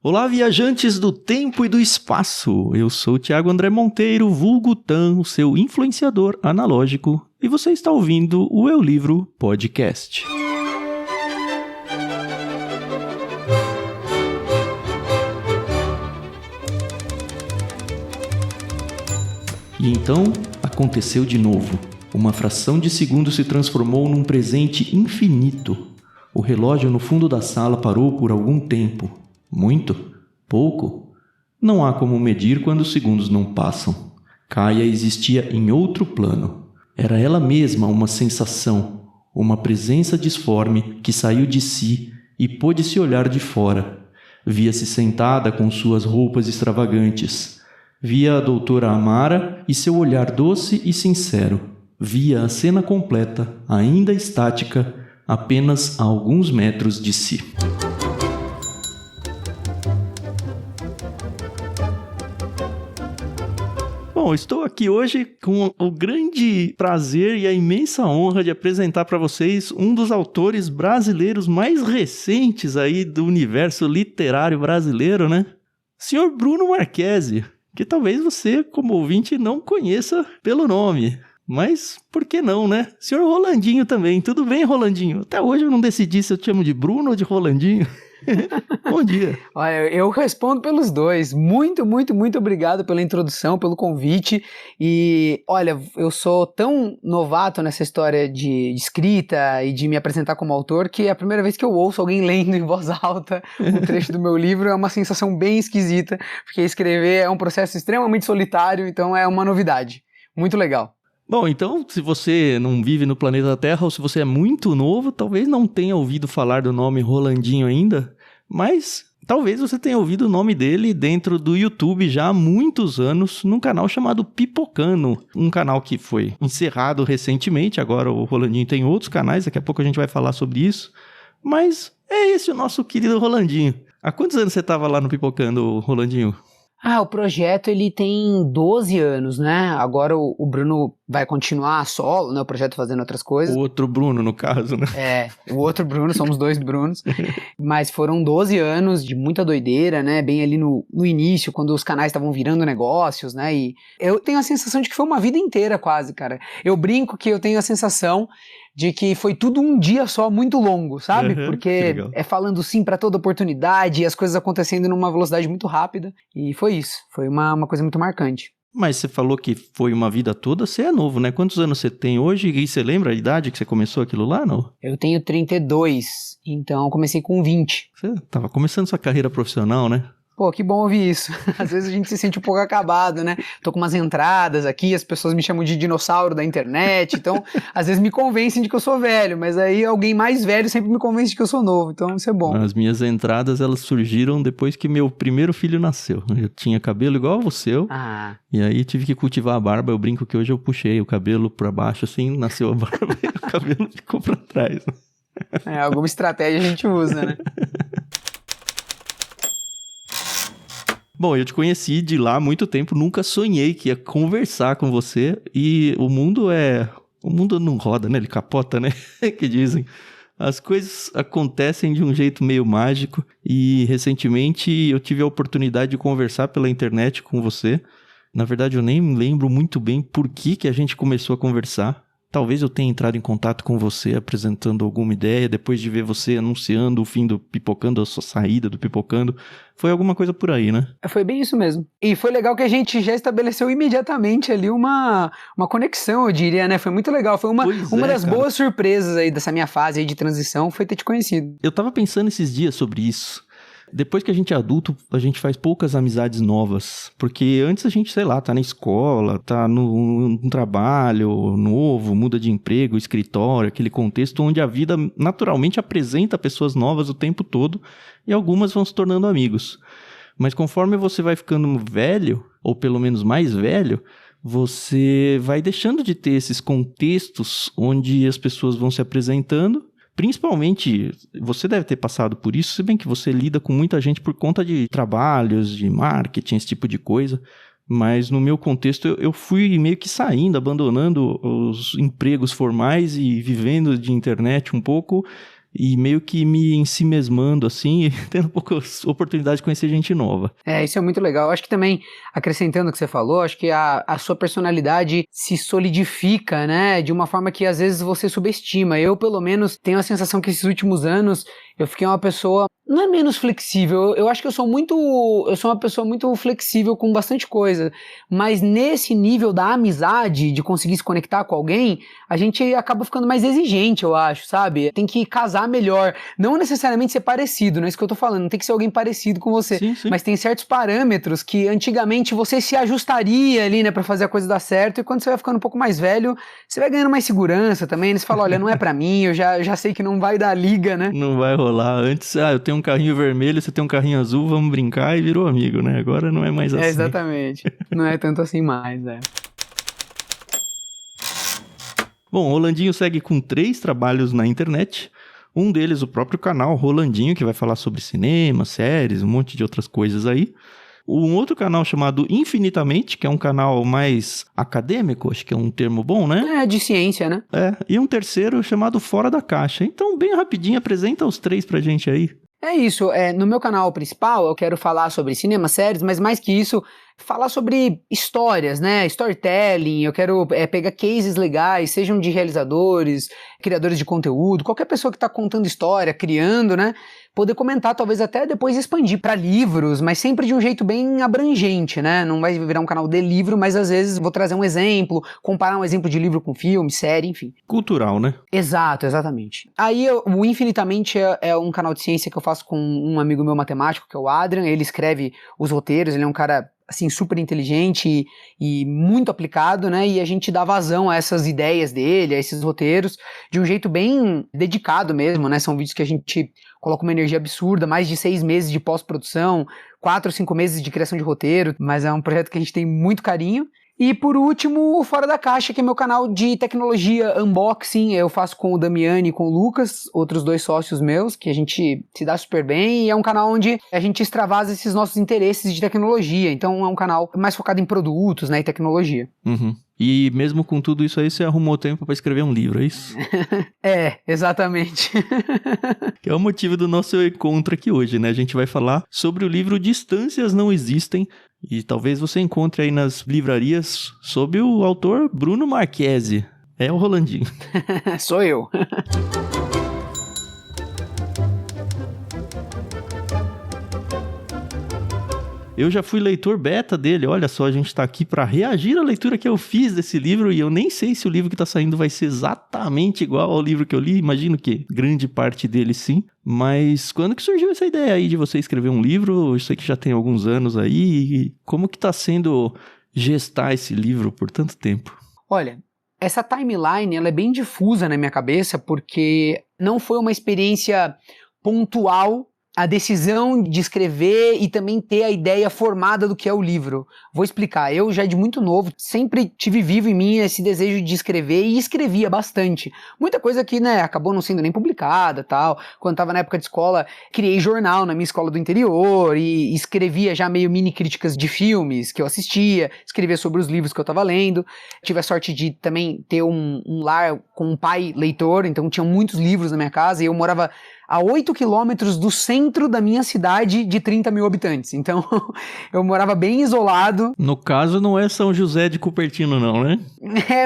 Olá, viajantes do tempo e do espaço. Eu sou o Thiago André Monteiro, vulgo Tan, o seu influenciador analógico, e você está ouvindo o Eu Livro Podcast. E então, aconteceu de novo. Uma fração de segundo se transformou num presente infinito. O relógio no fundo da sala parou por algum tempo. Muito? Pouco? Não há como medir quando os segundos não passam. Kaia existia em outro plano. Era ela mesma uma sensação, uma presença disforme que saiu de si e pôde se olhar de fora. Via-se sentada com suas roupas extravagantes. Via a doutora Amara e seu olhar doce e sincero. Via a cena completa, ainda estática, apenas a alguns metros de si. Bom, estou aqui hoje com o grande prazer e a imensa honra de apresentar para vocês um dos autores brasileiros mais recentes aí do universo literário brasileiro, né? Senhor Bruno Marchese, que talvez você, como ouvinte, não conheça pelo nome. Mas por que não, né? Senhor Rolandinho também. Tudo bem, Rolandinho? Até hoje eu não decidi se eu te chamo de Bruno ou de Rolandinho. Bom dia. Olha, eu respondo pelos dois. Muito obrigado pela introdução, pelo convite. E, olha, eu sou tão novato nessa história de escrita e de me apresentar como autor que é a primeira vez que eu ouço alguém lendo em voz alta um trecho do meu livro. É uma sensação bem esquisita, porque escrever é um processo extremamente solitário, então é uma novidade. Muito legal. Bom, então, se você não vive no planeta Terra ou se você é muito novo, talvez não tenha ouvido falar do nome Rolandinho ainda, mas talvez você tenha ouvido o nome dele dentro do YouTube já há muitos anos, num canal chamado Pipocando, um canal que foi encerrado recentemente. Agora o Rolandinho tem outros canais, daqui a pouco a gente vai falar sobre isso, mas é esse o nosso querido Rolandinho. Há quantos anos você estava lá no Pipocando, Rolandinho? O projeto ele tem 12 anos, né? Agora o Bruno vai continuar solo, né? O projeto fazendo outras coisas. O outro Bruno, no caso, né? O outro Bruno, somos dois Brunos. Mas foram 12 anos de muita doideira, né? Bem ali no início, quando os canais estavam virando negócios, né? E eu tenho a sensação de que foi uma vida inteira quase, cara. Eu brinco que eu tenho a sensação de que foi tudo um dia só muito longo, sabe? Porque é falando sim pra toda oportunidade e as coisas acontecendo numa velocidade muito rápida. E foi isso, foi uma coisa muito marcante. Mas você falou que foi uma vida toda, você é novo, né? Quantos anos você tem hoje? E você lembra a idade que você começou aquilo lá, não? Eu tenho 32, então eu comecei com 20. Você tava começando sua carreira profissional, né? Pô, que bom ouvir isso. Às vezes a gente se sente um pouco acabado, né? Tô com umas entradas aqui, as pessoas me chamam de dinossauro da internet, então às vezes me convencem de que eu sou velho, mas aí alguém mais velho sempre me convence de que eu sou novo, então isso é bom. As minhas entradas, elas surgiram depois que meu primeiro filho nasceu. Eu tinha cabelo igual ao seu, e aí tive que cultivar a barba. Eu brinco que hoje eu puxei o cabelo pra baixo, assim, nasceu a barba e o cabelo ficou pra trás. Alguma estratégia a gente usa, né? Bom, eu te conheci de lá há muito tempo, nunca sonhei que ia conversar com você, e o mundo não roda, né? Ele capota, né? Que dizem. As coisas acontecem de um jeito meio mágico, e recentemente eu tive a oportunidade de conversar pela internet com você. Na verdade, eu nem lembro muito bem por que a gente começou a conversar. Talvez eu tenha entrado em contato com você apresentando alguma ideia, depois de ver você anunciando o fim do Pipocando, a sua saída do Pipocando. Foi alguma coisa por aí, né? Foi bem isso mesmo. E foi legal que a gente já estabeleceu imediatamente ali uma conexão, eu diria, né? Foi muito legal. Foi uma das boas surpresas aí dessa minha fase aí de transição, foi ter te conhecido. Eu tava pensando esses dias sobre isso. Depois que a gente é adulto, a gente faz poucas amizades novas. Porque antes a gente, sei lá, tá na escola, tá num trabalho novo, muda de emprego, escritório, aquele contexto onde a vida naturalmente apresenta pessoas novas o tempo todo e algumas vão se tornando amigos. Mas conforme você vai ficando velho, ou pelo menos mais velho, você vai deixando de ter esses contextos onde as pessoas vão se apresentando. Principalmente, você deve ter passado por isso, se bem que você lida com muita gente por conta de trabalhos, de marketing, esse tipo de coisa. Mas no meu contexto, eu fui meio que saindo, abandonando os empregos formais e vivendo de internet um pouco. e meio que me ensimesmando, assim, e tendo um pouco oportunidade de conhecer gente nova. Isso é muito legal. Eu acho que também, acrescentando o que você falou, acho que a sua personalidade se solidifica, né, de uma forma que às vezes você subestima. Eu, pelo menos, tenho a sensação que esses últimos anos eu fiquei uma pessoa, não é menos flexível, eu acho que eu sou uma pessoa muito flexível com bastante coisa, mas nesse nível da amizade, de conseguir se conectar com alguém, a gente acaba ficando mais exigente, eu acho, sabe? Tem que casar melhor, não necessariamente ser parecido, não é isso que eu tô falando, não tem que ser alguém parecido com você, Sim, sim. mas tem certos parâmetros que antigamente você se ajustaria ali, né, pra fazer a coisa dar certo, e quando você vai ficando um pouco mais velho, você vai ganhando mais segurança também, né? Você fala, olha, não é pra mim, eu já sei que não vai dar liga, né? Não vai rolar. Antes, eu tenho um carrinho vermelho, você tem um carrinho azul, vamos brincar, e virou amigo, né? Agora não é mais assim. Exatamente. Não é tanto assim mais, Bom, Rolandinho segue com 3 trabalhos na internet. Um deles, o próprio canal Rolandinho, que vai falar sobre cinema, séries, um monte de outras coisas aí. Um outro canal chamado Infinitamente, que é um canal mais acadêmico, acho que é um termo bom, né? De ciência, né? E um terceiro chamado Fora da Caixa. Então, bem rapidinho, apresenta os 3 pra gente aí. É isso, no meu canal principal eu quero falar sobre cinema, séries, mas mais que isso, falar sobre histórias, né, storytelling, eu quero pegar cases legais, sejam de realizadores, criadores de conteúdo, qualquer pessoa que está contando história, criando, né, poder comentar, talvez até depois expandir para livros, mas sempre de um jeito bem abrangente, né, não vai virar um canal de livro, mas às vezes vou trazer um exemplo, comparar um exemplo de livro com filme, série, enfim. Cultural, né? Exato, exatamente. Aí o Infinitamente é um canal de ciência que eu faço com um amigo meu matemático, que é o Adrian, ele escreve os roteiros, ele é um cara assim, super inteligente e muito aplicado, né, e a gente dá vazão a essas ideias dele, a esses roteiros, de um jeito bem dedicado mesmo, né, são vídeos que a gente coloca uma energia absurda, mais de 6 meses de pós-produção, 4 ou 5 meses de criação de roteiro, mas é um projeto que a gente tem muito carinho. E por último, o Fora da Caixa, que é meu canal de tecnologia, unboxing, eu faço com o Damiani e com o Lucas, outros 2 sócios meus, que a gente se dá super bem, e é um canal onde a gente extravasa esses nossos interesses de tecnologia, então é um canal mais focado em produtos, né, e tecnologia. Uhum. E mesmo com tudo isso aí, você arrumou tempo para escrever um livro, é isso? Exatamente. Que é o motivo do nosso encontro aqui hoje, né? A gente vai falar sobre o livro Distâncias Não Existem, e talvez você encontre aí nas livrarias sob o autor Bruno Marchese. É o Rolandinho. Sou eu. Eu já fui leitor beta dele, olha só, a gente tá aqui para reagir à leitura que eu fiz desse livro e eu nem sei se o livro que tá saindo vai ser exatamente igual ao livro que eu li, imagino que grande parte dele sim, mas quando que surgiu essa ideia aí de você escrever um livro? Eu sei que já tem alguns anos aí, e como que tá sendo gestar esse livro por tanto tempo? Olha, essa timeline ela é bem difusa na minha cabeça porque não foi uma experiência pontual a decisão de escrever e também ter a ideia formada do que é o livro. Vou explicar. Eu já de muito novo sempre tive vivo em mim esse desejo de escrever e escrevia bastante. Muita coisa que, né, acabou não sendo nem publicada, tal. Quando estava na época de escola, criei jornal na minha escola do interior e escrevia já meio mini críticas de filmes que eu assistia, escrevia sobre os livros que eu estava lendo. Tive a sorte de também ter um lar com um pai leitor, então tinha muitos livros na minha casa e eu morava a 8 quilômetros do centro da minha cidade de 30 mil habitantes. Então, eu morava bem isolado. No caso, não é São José de Cupertino, não, né?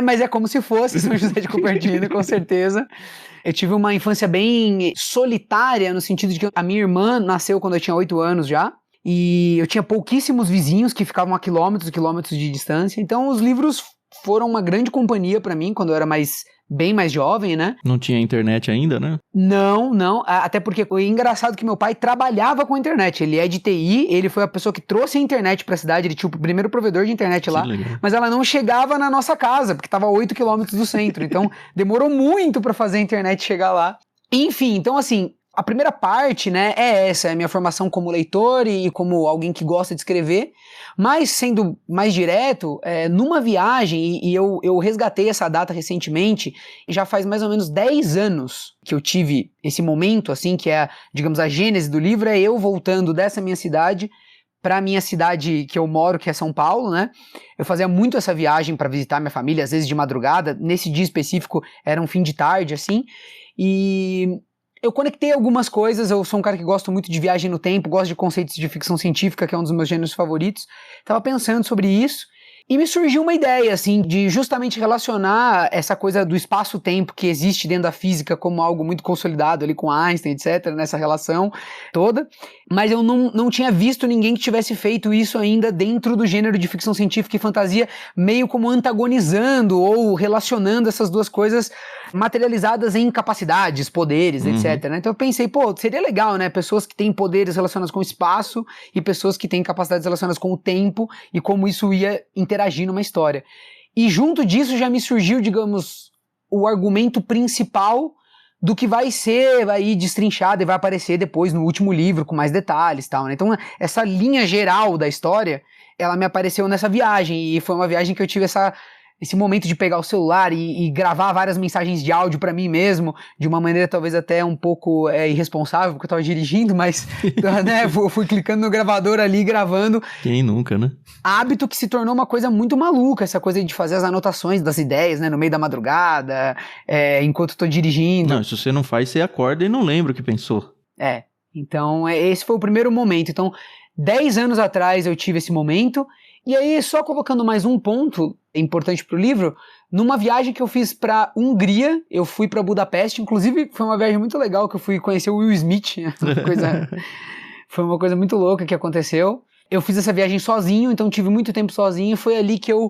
Mas é como se fosse São José de Cupertino, com certeza. Eu tive uma infância bem solitária, no sentido de que a minha irmã nasceu quando eu tinha 8 anos já. E eu tinha pouquíssimos vizinhos que ficavam a quilômetros e quilômetros de distância. Então, os livros foram uma grande companhia pra mim quando eu era bem mais jovem, né? Não tinha internet ainda, né? Não, até porque foi engraçado que meu pai trabalhava com internet, ele é de TI, ele foi a pessoa que trouxe a internet pra cidade, ele tinha o primeiro provedor de internet lá, mas ela não chegava na nossa casa, porque tava a 8 quilômetros do centro, então demorou muito pra fazer a internet chegar lá. Enfim, então assim, a primeira parte, né, é essa, é a minha formação como leitor e como alguém que gosta de escrever, mas sendo mais direto, numa viagem, e eu resgatei essa data recentemente, já faz mais ou menos 10 anos que eu tive esse momento, assim, que é, digamos, a gênese do livro, é eu voltando dessa minha cidade para a minha cidade que eu moro, que é São Paulo, né? Eu fazia muito essa viagem para visitar minha família, às vezes de madrugada, nesse dia específico era um fim de tarde, assim, e Eu conectei algumas coisas, eu sou um cara que gosto muito de viagem no tempo, gosto de conceitos de ficção científica, que é um dos meus gêneros favoritos. Tava pensando sobre isso e me surgiu uma ideia, assim, de justamente relacionar essa coisa do espaço-tempo que existe dentro da física como algo muito consolidado ali com Einstein, etc., nessa relação toda. Mas eu não tinha visto ninguém que tivesse feito isso ainda dentro do gênero de ficção científica e fantasia, meio como antagonizando ou relacionando essas duas coisas materializadas em capacidades, poderes, etc. Então eu pensei, pô, seria legal, né? Pessoas que têm poderes relacionados com o espaço e pessoas que têm capacidades relacionadas com o tempo e como isso ia interagir numa história. E junto disso já me surgiu, digamos, o argumento principal do que vai ser aí destrinchado e vai aparecer depois no último livro com mais detalhes e tal, né? Então essa linha geral da história, ela me apareceu nessa viagem e foi uma viagem que eu tive esse momento de pegar o celular e gravar várias mensagens de áudio pra mim mesmo, de uma maneira talvez até um pouco irresponsável, porque eu tava dirigindo, mas né, fui clicando no gravador ali, gravando. Quem nunca, né? Hábito que se tornou uma coisa muito maluca, essa coisa de fazer as anotações das ideias, né, no meio da madrugada, enquanto tô dirigindo. Não, se você não faz, você acorda e não lembra o que pensou. Então esse foi o primeiro momento. Então, 10 anos atrás eu tive esse momento. E aí, só colocando mais um ponto importante pro livro, numa viagem que eu fiz pra Hungria, eu fui pra Budapeste, inclusive foi uma viagem muito legal, que eu fui conhecer o Will Smith, foi uma coisa muito louca que aconteceu. Eu fiz essa viagem sozinho, então tive muito tempo sozinho, foi ali que eu,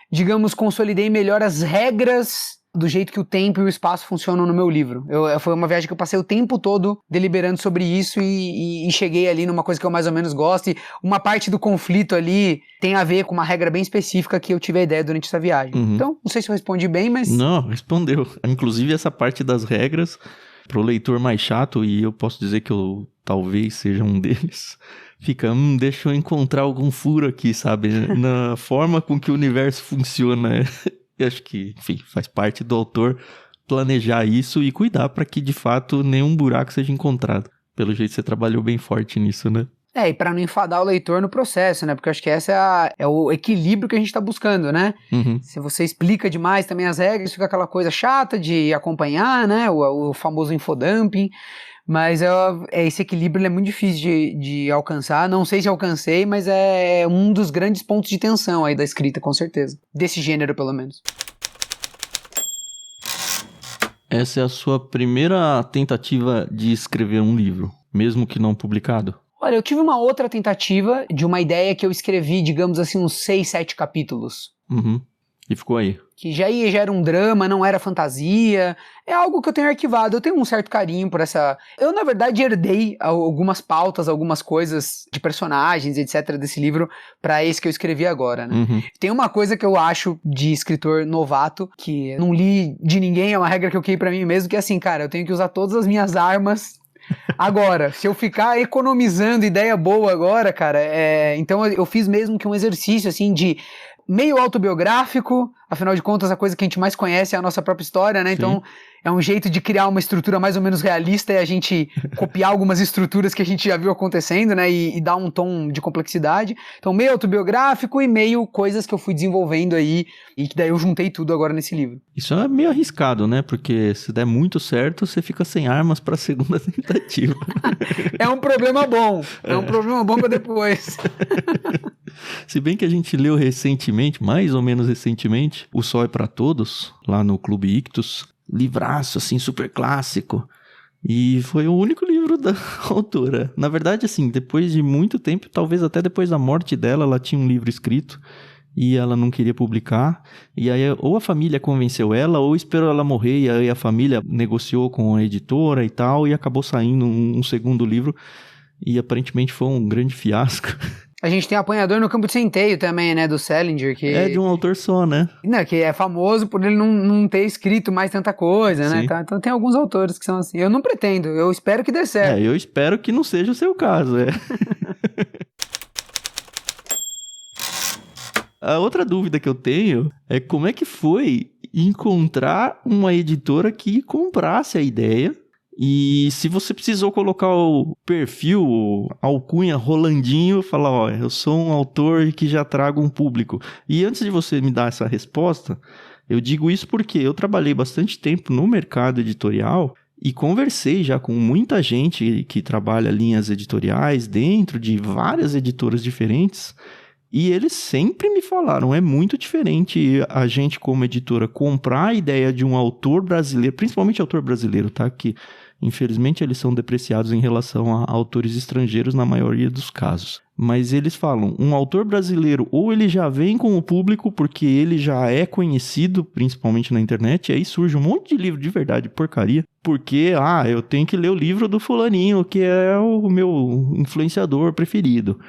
digamos, consolidei melhor as regras do jeito que o tempo e o espaço funcionam no meu livro. Foi uma viagem que eu passei o tempo todo deliberando sobre isso e cheguei ali numa coisa que eu mais ou menos gosto, e uma parte do conflito ali tem a ver com uma regra bem específica que eu tive a ideia durante essa viagem. Então, não sei se eu respondi bem, mas... Não, respondeu. Inclusive essa parte das regras, pro leitor mais chato, e eu posso dizer que eu talvez seja um deles, fica, deixa eu encontrar algum furo aqui, sabe? Na forma com que o universo funciona. Eu acho que, enfim, faz parte do autor planejar isso e cuidar para que, de fato, nenhum buraco seja encontrado. Pelo jeito, você trabalhou bem forte nisso, né? E para não enfadar o leitor no processo, né? Porque eu acho que essa é o equilíbrio que a gente tá buscando, né? Se você explica demais também as regras, fica aquela coisa chata de acompanhar, né? O famoso infodumping. Mas esse equilíbrio é muito difícil de alcançar. Não sei se alcancei, mas é um dos grandes pontos de tensão aí da escrita, com certeza. Desse gênero, pelo menos. Essa é a sua primeira tentativa de escrever um livro, mesmo que não publicado? Olha, eu tive uma outra tentativa de uma ideia que eu escrevi, digamos assim, uns 6, 7 capítulos. E ficou aí. Que já era um drama, não era fantasia. É algo que eu tenho arquivado. Eu tenho um certo carinho por essa... Eu, na verdade, herdei algumas pautas, algumas coisas de personagens, etc., desse livro para esse que eu escrevi agora, né? Tem uma coisa que eu acho de escritor novato, que eu não li de ninguém, é uma regra que eu criei pra mim mesmo, que é assim, cara, eu tenho que usar todas as minhas armas agora. Se eu ficar economizando ideia boa agora, cara, então eu fiz mesmo que um exercício, assim, de... meio autobiográfico, afinal de contas a coisa que a gente mais conhece é a nossa própria história, né? Sim. Então é um jeito de criar uma estrutura mais ou menos realista e a gente copiar algumas estruturas que a gente já viu acontecendo, né? E dar um tom de complexidade. Então meio autobiográfico e meio coisas que eu fui desenvolvendo aí e que daí eu juntei tudo agora nesse livro. Isso é meio arriscado, né? Porque se der muito certo, você fica sem armas para a segunda tentativa. É um problema bom. É um problema bom para depois. Se bem que a gente leu recentemente, mais ou menos recentemente, O Sol é para Todos, lá no Clube Ictus. Livraço, assim, super clássico. E foi o único livro da autora. Na verdade, assim, depois de muito tempo, talvez até depois da morte dela, ela tinha um livro escrito e ela não queria publicar. E aí, ou a família convenceu ela, ou esperou ela morrer, e aí a família negociou com a editora e tal, e acabou saindo um segundo livro. E aparentemente foi um grande fiasco. A gente tem Apanhador no Campo de Centeio também, né, do Salinger, que... É de um autor só, né? Não, que é famoso por ele não ter escrito mais tanta coisa, né? Tá? Então tem alguns autores que são assim. Eu não pretendo, eu espero que dê certo. Eu espero que não seja o seu caso, A outra dúvida que eu tenho é como é que foi encontrar uma editora que comprasse a ideia. E se você precisou colocar o perfil, a alcunha Rolandinho, falar, ó, eu sou um autor que já trago um público. E antes de você me dar essa resposta, eu digo isso porque eu trabalhei bastante tempo no mercado editorial E conversei já com muita gente que trabalha linhas editoriais dentro de várias editoras diferentes, e eles sempre me falaram, é muito diferente a gente como editora comprar a ideia de um autor brasileiro, principalmente autor brasileiro, tá? Que infelizmente eles são depreciados em relação a autores estrangeiros na maioria dos casos. Mas eles falam, um autor brasileiro ou ele já vem com o público porque ele já é conhecido, principalmente na internet, e aí surge um monte de livro de verdade, porcaria, porque, eu tenho que ler o livro do fulaninho, que é o meu influenciador preferido.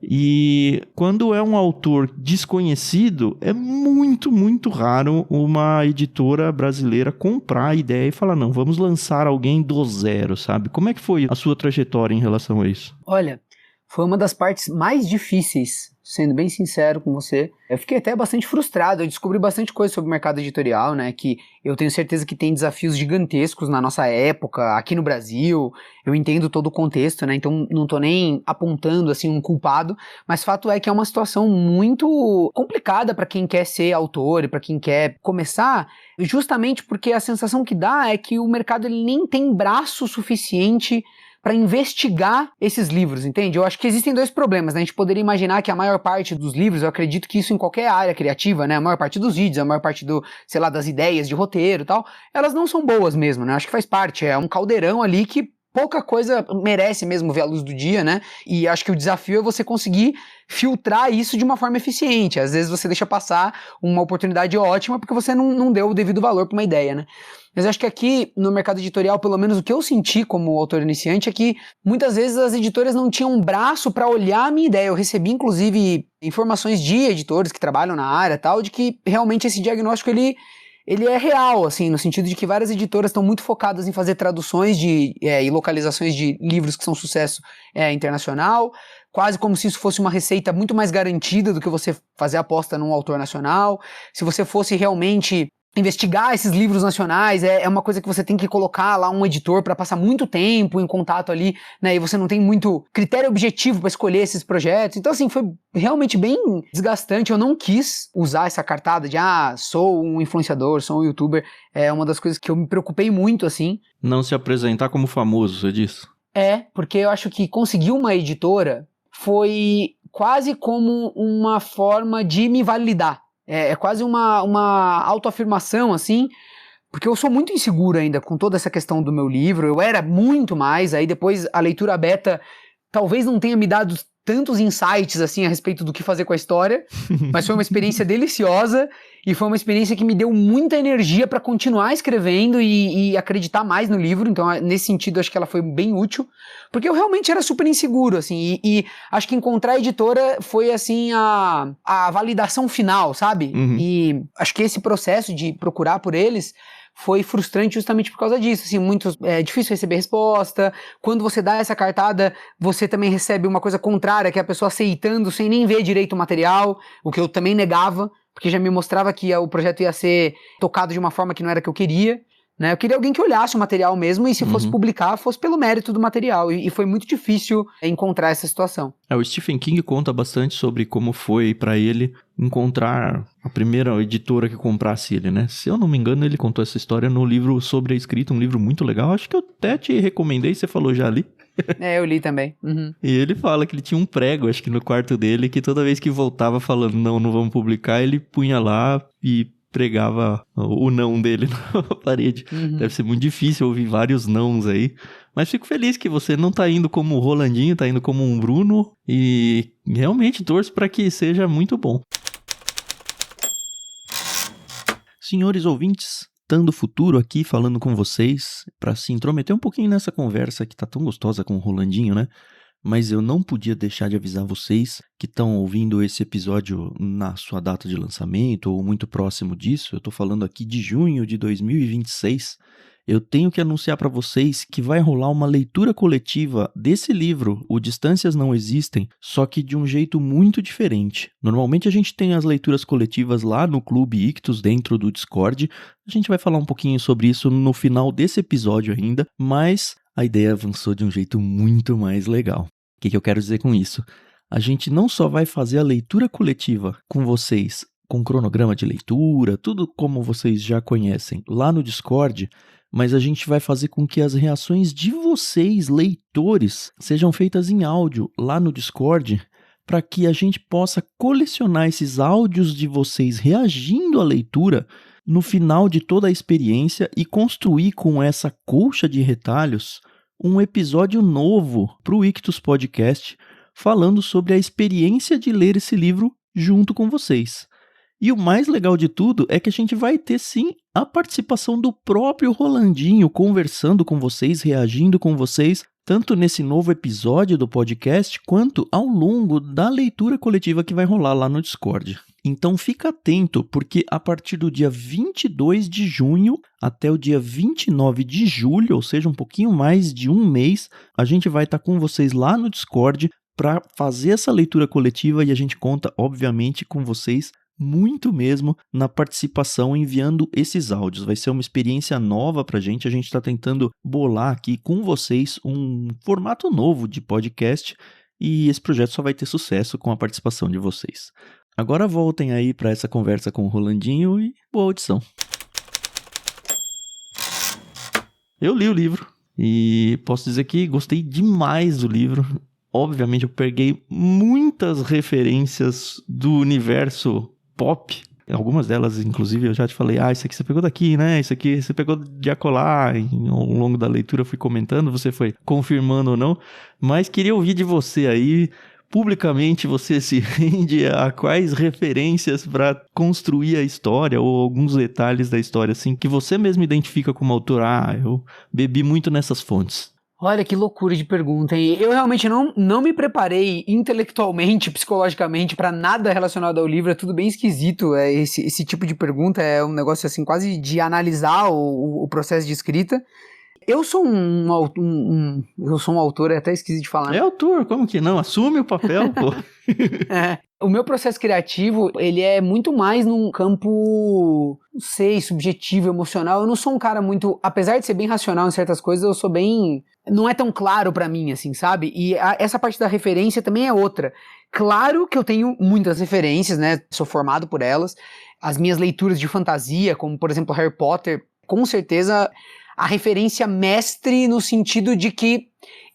E quando é um autor desconhecido, é muito, muito raro uma editora brasileira comprar a ideia e falar, não, vamos lançar alguém do zero, sabe? Como é que foi a sua trajetória em relação a isso? Olha, foi uma das partes mais difíceis, sendo bem sincero com você. Eu fiquei até bastante frustrado, eu descobri bastante coisa sobre o mercado editorial, né, que eu tenho certeza que tem desafios gigantescos na nossa época, aqui no Brasil, eu entendo todo o contexto, né, então não tô nem apontando, assim, um culpado, mas fato é que é uma situação muito complicada para quem quer ser autor e para quem quer começar, justamente porque a sensação que dá é que o mercado ele nem tem braço suficiente para investigar esses livros, entende? Eu acho que existem dois problemas, né? A gente poderia imaginar que a maior parte dos livros, eu acredito que isso em qualquer área criativa, né? A maior parte dos vídeos, a maior parte das ideias de roteiro e tal, elas não são boas mesmo, né? Acho que faz parte, é um caldeirão ali que pouca coisa merece mesmo ver a luz do dia, né? E acho que o desafio é você conseguir filtrar isso de uma forma eficiente. Às vezes você deixa passar uma oportunidade ótima porque você não deu o devido valor para uma ideia, né? Mas acho que aqui no mercado editorial, pelo menos o que eu senti como autor iniciante é que muitas vezes as editoras não tinham um braço para olhar a minha ideia. Eu recebi inclusive informações de editores que trabalham na área tal, de que realmente esse diagnóstico ele é real, assim, no sentido de que várias editoras estão muito focadas em fazer traduções e localizações de livros que são sucesso internacional, quase como se isso fosse uma receita muito mais garantida do que você fazer aposta num autor nacional. Se você fosse realmente investigar esses livros nacionais, é uma coisa que você tem que colocar lá um editor para passar muito tempo em contato ali, né, e você não tem muito critério objetivo para escolher esses projetos. Então, assim, foi realmente bem desgastante. Eu não quis usar essa cartada de, sou um influenciador, sou um youtuber. É uma das coisas que eu me preocupei muito, assim. Não se apresentar como famoso, você disse? Porque eu acho que conseguir uma editora foi quase como uma forma de me validar. É quase uma autoafirmação, assim, porque eu sou muito inseguro ainda com toda essa questão do meu livro. Eu era muito mais, aí depois a leitura beta talvez não tenha me dado tantos insights, assim, a respeito do que fazer com a história, mas foi uma experiência deliciosa e foi uma experiência que me deu muita energia para continuar escrevendo e acreditar mais no livro. Então, nesse sentido, acho que ela foi bem útil, porque eu realmente era super inseguro, assim, e acho que encontrar a editora foi, assim, a validação final, sabe? Uhum. E acho que esse processo de procurar por eles foi frustrante justamente por causa disso, assim, é difícil receber resposta. Quando você dá essa cartada, você também recebe uma coisa contrária, que é a pessoa aceitando sem nem ver direito o material, o que eu também negava, porque já me mostrava que o projeto ia ser tocado de uma forma que não era a que eu queria, né? Eu queria alguém que olhasse o material mesmo e se fosse publicar, fosse pelo mérito do material, e foi muito difícil encontrar essa situação. O Stephen King conta bastante sobre como foi para ele encontrar a primeira editora que comprasse ele, né? Se eu não me engano, ele contou essa história no livro Sobre a Escrita, um livro muito legal. Acho que eu até te recomendei, você falou já ali. Eu li também. Uhum. E ele fala que ele tinha um prego, acho que no quarto dele, que toda vez que voltava falando não vamos publicar, ele punha lá e pregava o não dele na parede. Uhum. Deve ser muito difícil ouvir vários nãos aí. Mas fico feliz que você não tá indo como o Rolandinho, tá indo como um Bruno. E realmente torço para que seja muito bom. Senhores ouvintes, Tando Futuro aqui falando com vocês para se intrometer um pouquinho nessa conversa que tá tão gostosa com o Rolandinho, né? Mas eu não podia deixar de avisar vocês que estão ouvindo esse episódio na sua data de lançamento ou muito próximo disso. Eu tô falando aqui de junho de 2026. Eu tenho que anunciar para vocês que vai rolar uma leitura coletiva desse livro, O Distâncias Não Existem, só que de um jeito muito diferente. Normalmente a gente tem as leituras coletivas lá no Clube Ictus, dentro do Discord. A gente vai falar um pouquinho sobre isso no final desse episódio ainda, mas a ideia avançou de um jeito muito mais legal. O que eu quero dizer com isso? A gente não só vai fazer a leitura coletiva com vocês, com cronograma de leitura, tudo como vocês já conhecem lá no Discord, mas a gente vai fazer com que as reações de vocês, leitores, sejam feitas em áudio lá no Discord, para que a gente possa colecionar esses áudios de vocês reagindo à leitura no final de toda a experiência e construir com essa colcha de retalhos um episódio novo para o Ictus Podcast, falando sobre a experiência de ler esse livro junto com vocês. E o mais legal de tudo é que a gente vai ter sim a participação do próprio Rolandinho conversando com vocês, reagindo com vocês, tanto nesse novo episódio do podcast, quanto ao longo da leitura coletiva que vai rolar lá no Discord. Então fica atento, porque a partir do dia 22 de junho até o dia 29 de julho, ou seja, um pouquinho mais de um mês, a gente vai estar com vocês lá no Discord para fazer essa leitura coletiva e a gente conta, obviamente, com vocês muito mesmo na participação enviando esses áudios. Vai ser uma experiência nova pra gente. A gente está tentando bolar aqui com vocês um formato novo de podcast e esse projeto só vai ter sucesso com a participação de vocês. Agora voltem aí para essa conversa com o Rolandinho e boa audição. Eu li o livro e posso dizer que gostei demais do livro. Obviamente eu peguei muitas referências do universo pop, algumas delas, inclusive, eu já te falei, isso aqui você pegou daqui, né? Isso aqui você pegou de acolá. Ao longo da leitura eu fui comentando, você foi confirmando ou não, mas queria ouvir de você aí, publicamente, você se rende a quais referências para construir a história ou alguns detalhes da história, assim, que você mesmo identifica como autor. Eu bebi muito nessas fontes. Olha que loucura de pergunta, hein? Eu realmente não me preparei intelectualmente, psicologicamente para nada relacionado ao livro, é tudo bem esquisito. Esse tipo de pergunta é um negócio assim quase de analisar o processo de escrita. Eu sou eu sou um autor, é até esquisito de falar. Né? É autor, como que não? Assume o papel, pô. O meu processo criativo, ele é muito mais num campo, não sei, subjetivo, emocional. Eu não sou um cara muito, apesar de ser bem racional em certas coisas, eu sou bem, não é tão claro pra mim, assim, sabe? E essa parte da referência também é outra. Claro que eu tenho muitas referências, né? Sou formado por elas. As minhas leituras de fantasia, como por exemplo Harry Potter, com certeza a referência mestre no sentido de que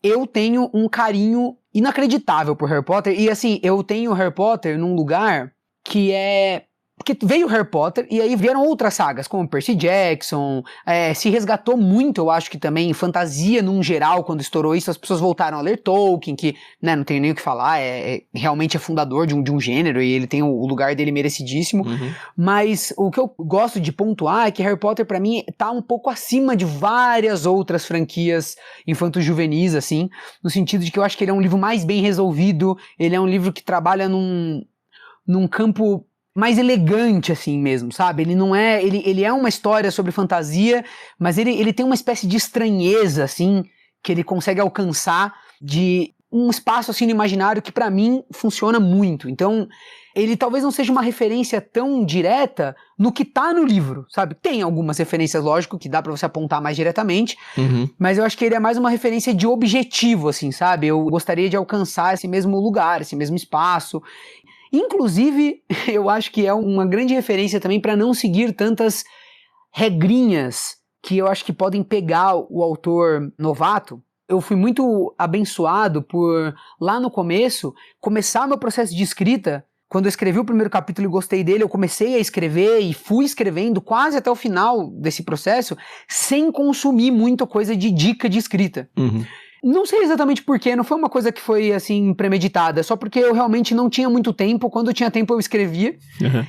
eu tenho um carinho inacreditável por Harry Potter, e assim, eu tenho Harry Potter num lugar que é... Porque veio Harry Potter e aí vieram outras sagas, como Percy Jackson, se resgatou muito, eu acho que também, fantasia num geral, quando estourou isso, as pessoas voltaram a ler Tolkien, que, né, não tenho nem o que falar, realmente é fundador de um gênero e ele tem o lugar dele merecidíssimo, mas o que eu gosto de pontuar é que Harry Potter pra mim tá um pouco acima de várias outras franquias infanto-juvenis, assim, no sentido de que eu acho que ele é um livro mais bem resolvido, ele é um livro que trabalha num campo mais elegante, assim mesmo, sabe? Ele não é... Ele é uma história sobre fantasia, mas ele tem uma espécie de estranheza, assim, que ele consegue alcançar de um espaço, assim, no imaginário que pra mim funciona muito. Então, ele talvez não seja uma referência tão direta no que tá no livro, sabe? Tem algumas referências, lógico, que dá pra você apontar mais diretamente, mas eu acho que ele é mais uma referência de objetivo, assim, sabe? Eu gostaria de alcançar esse mesmo lugar, esse mesmo espaço. Inclusive, eu acho que é uma grande referência também para não seguir tantas regrinhas que eu acho que podem pegar o autor novato. Eu fui muito abençoado por, lá no começo, começar meu processo de escrita. Quando eu escrevi o primeiro capítulo e gostei dele, eu comecei a escrever e fui escrevendo quase até o final desse processo, sem consumir muita coisa de dica de escrita. Não sei exatamente porquê, não foi uma coisa que foi, assim, premeditada, só porque eu realmente não tinha muito tempo, quando eu tinha tempo eu escrevia,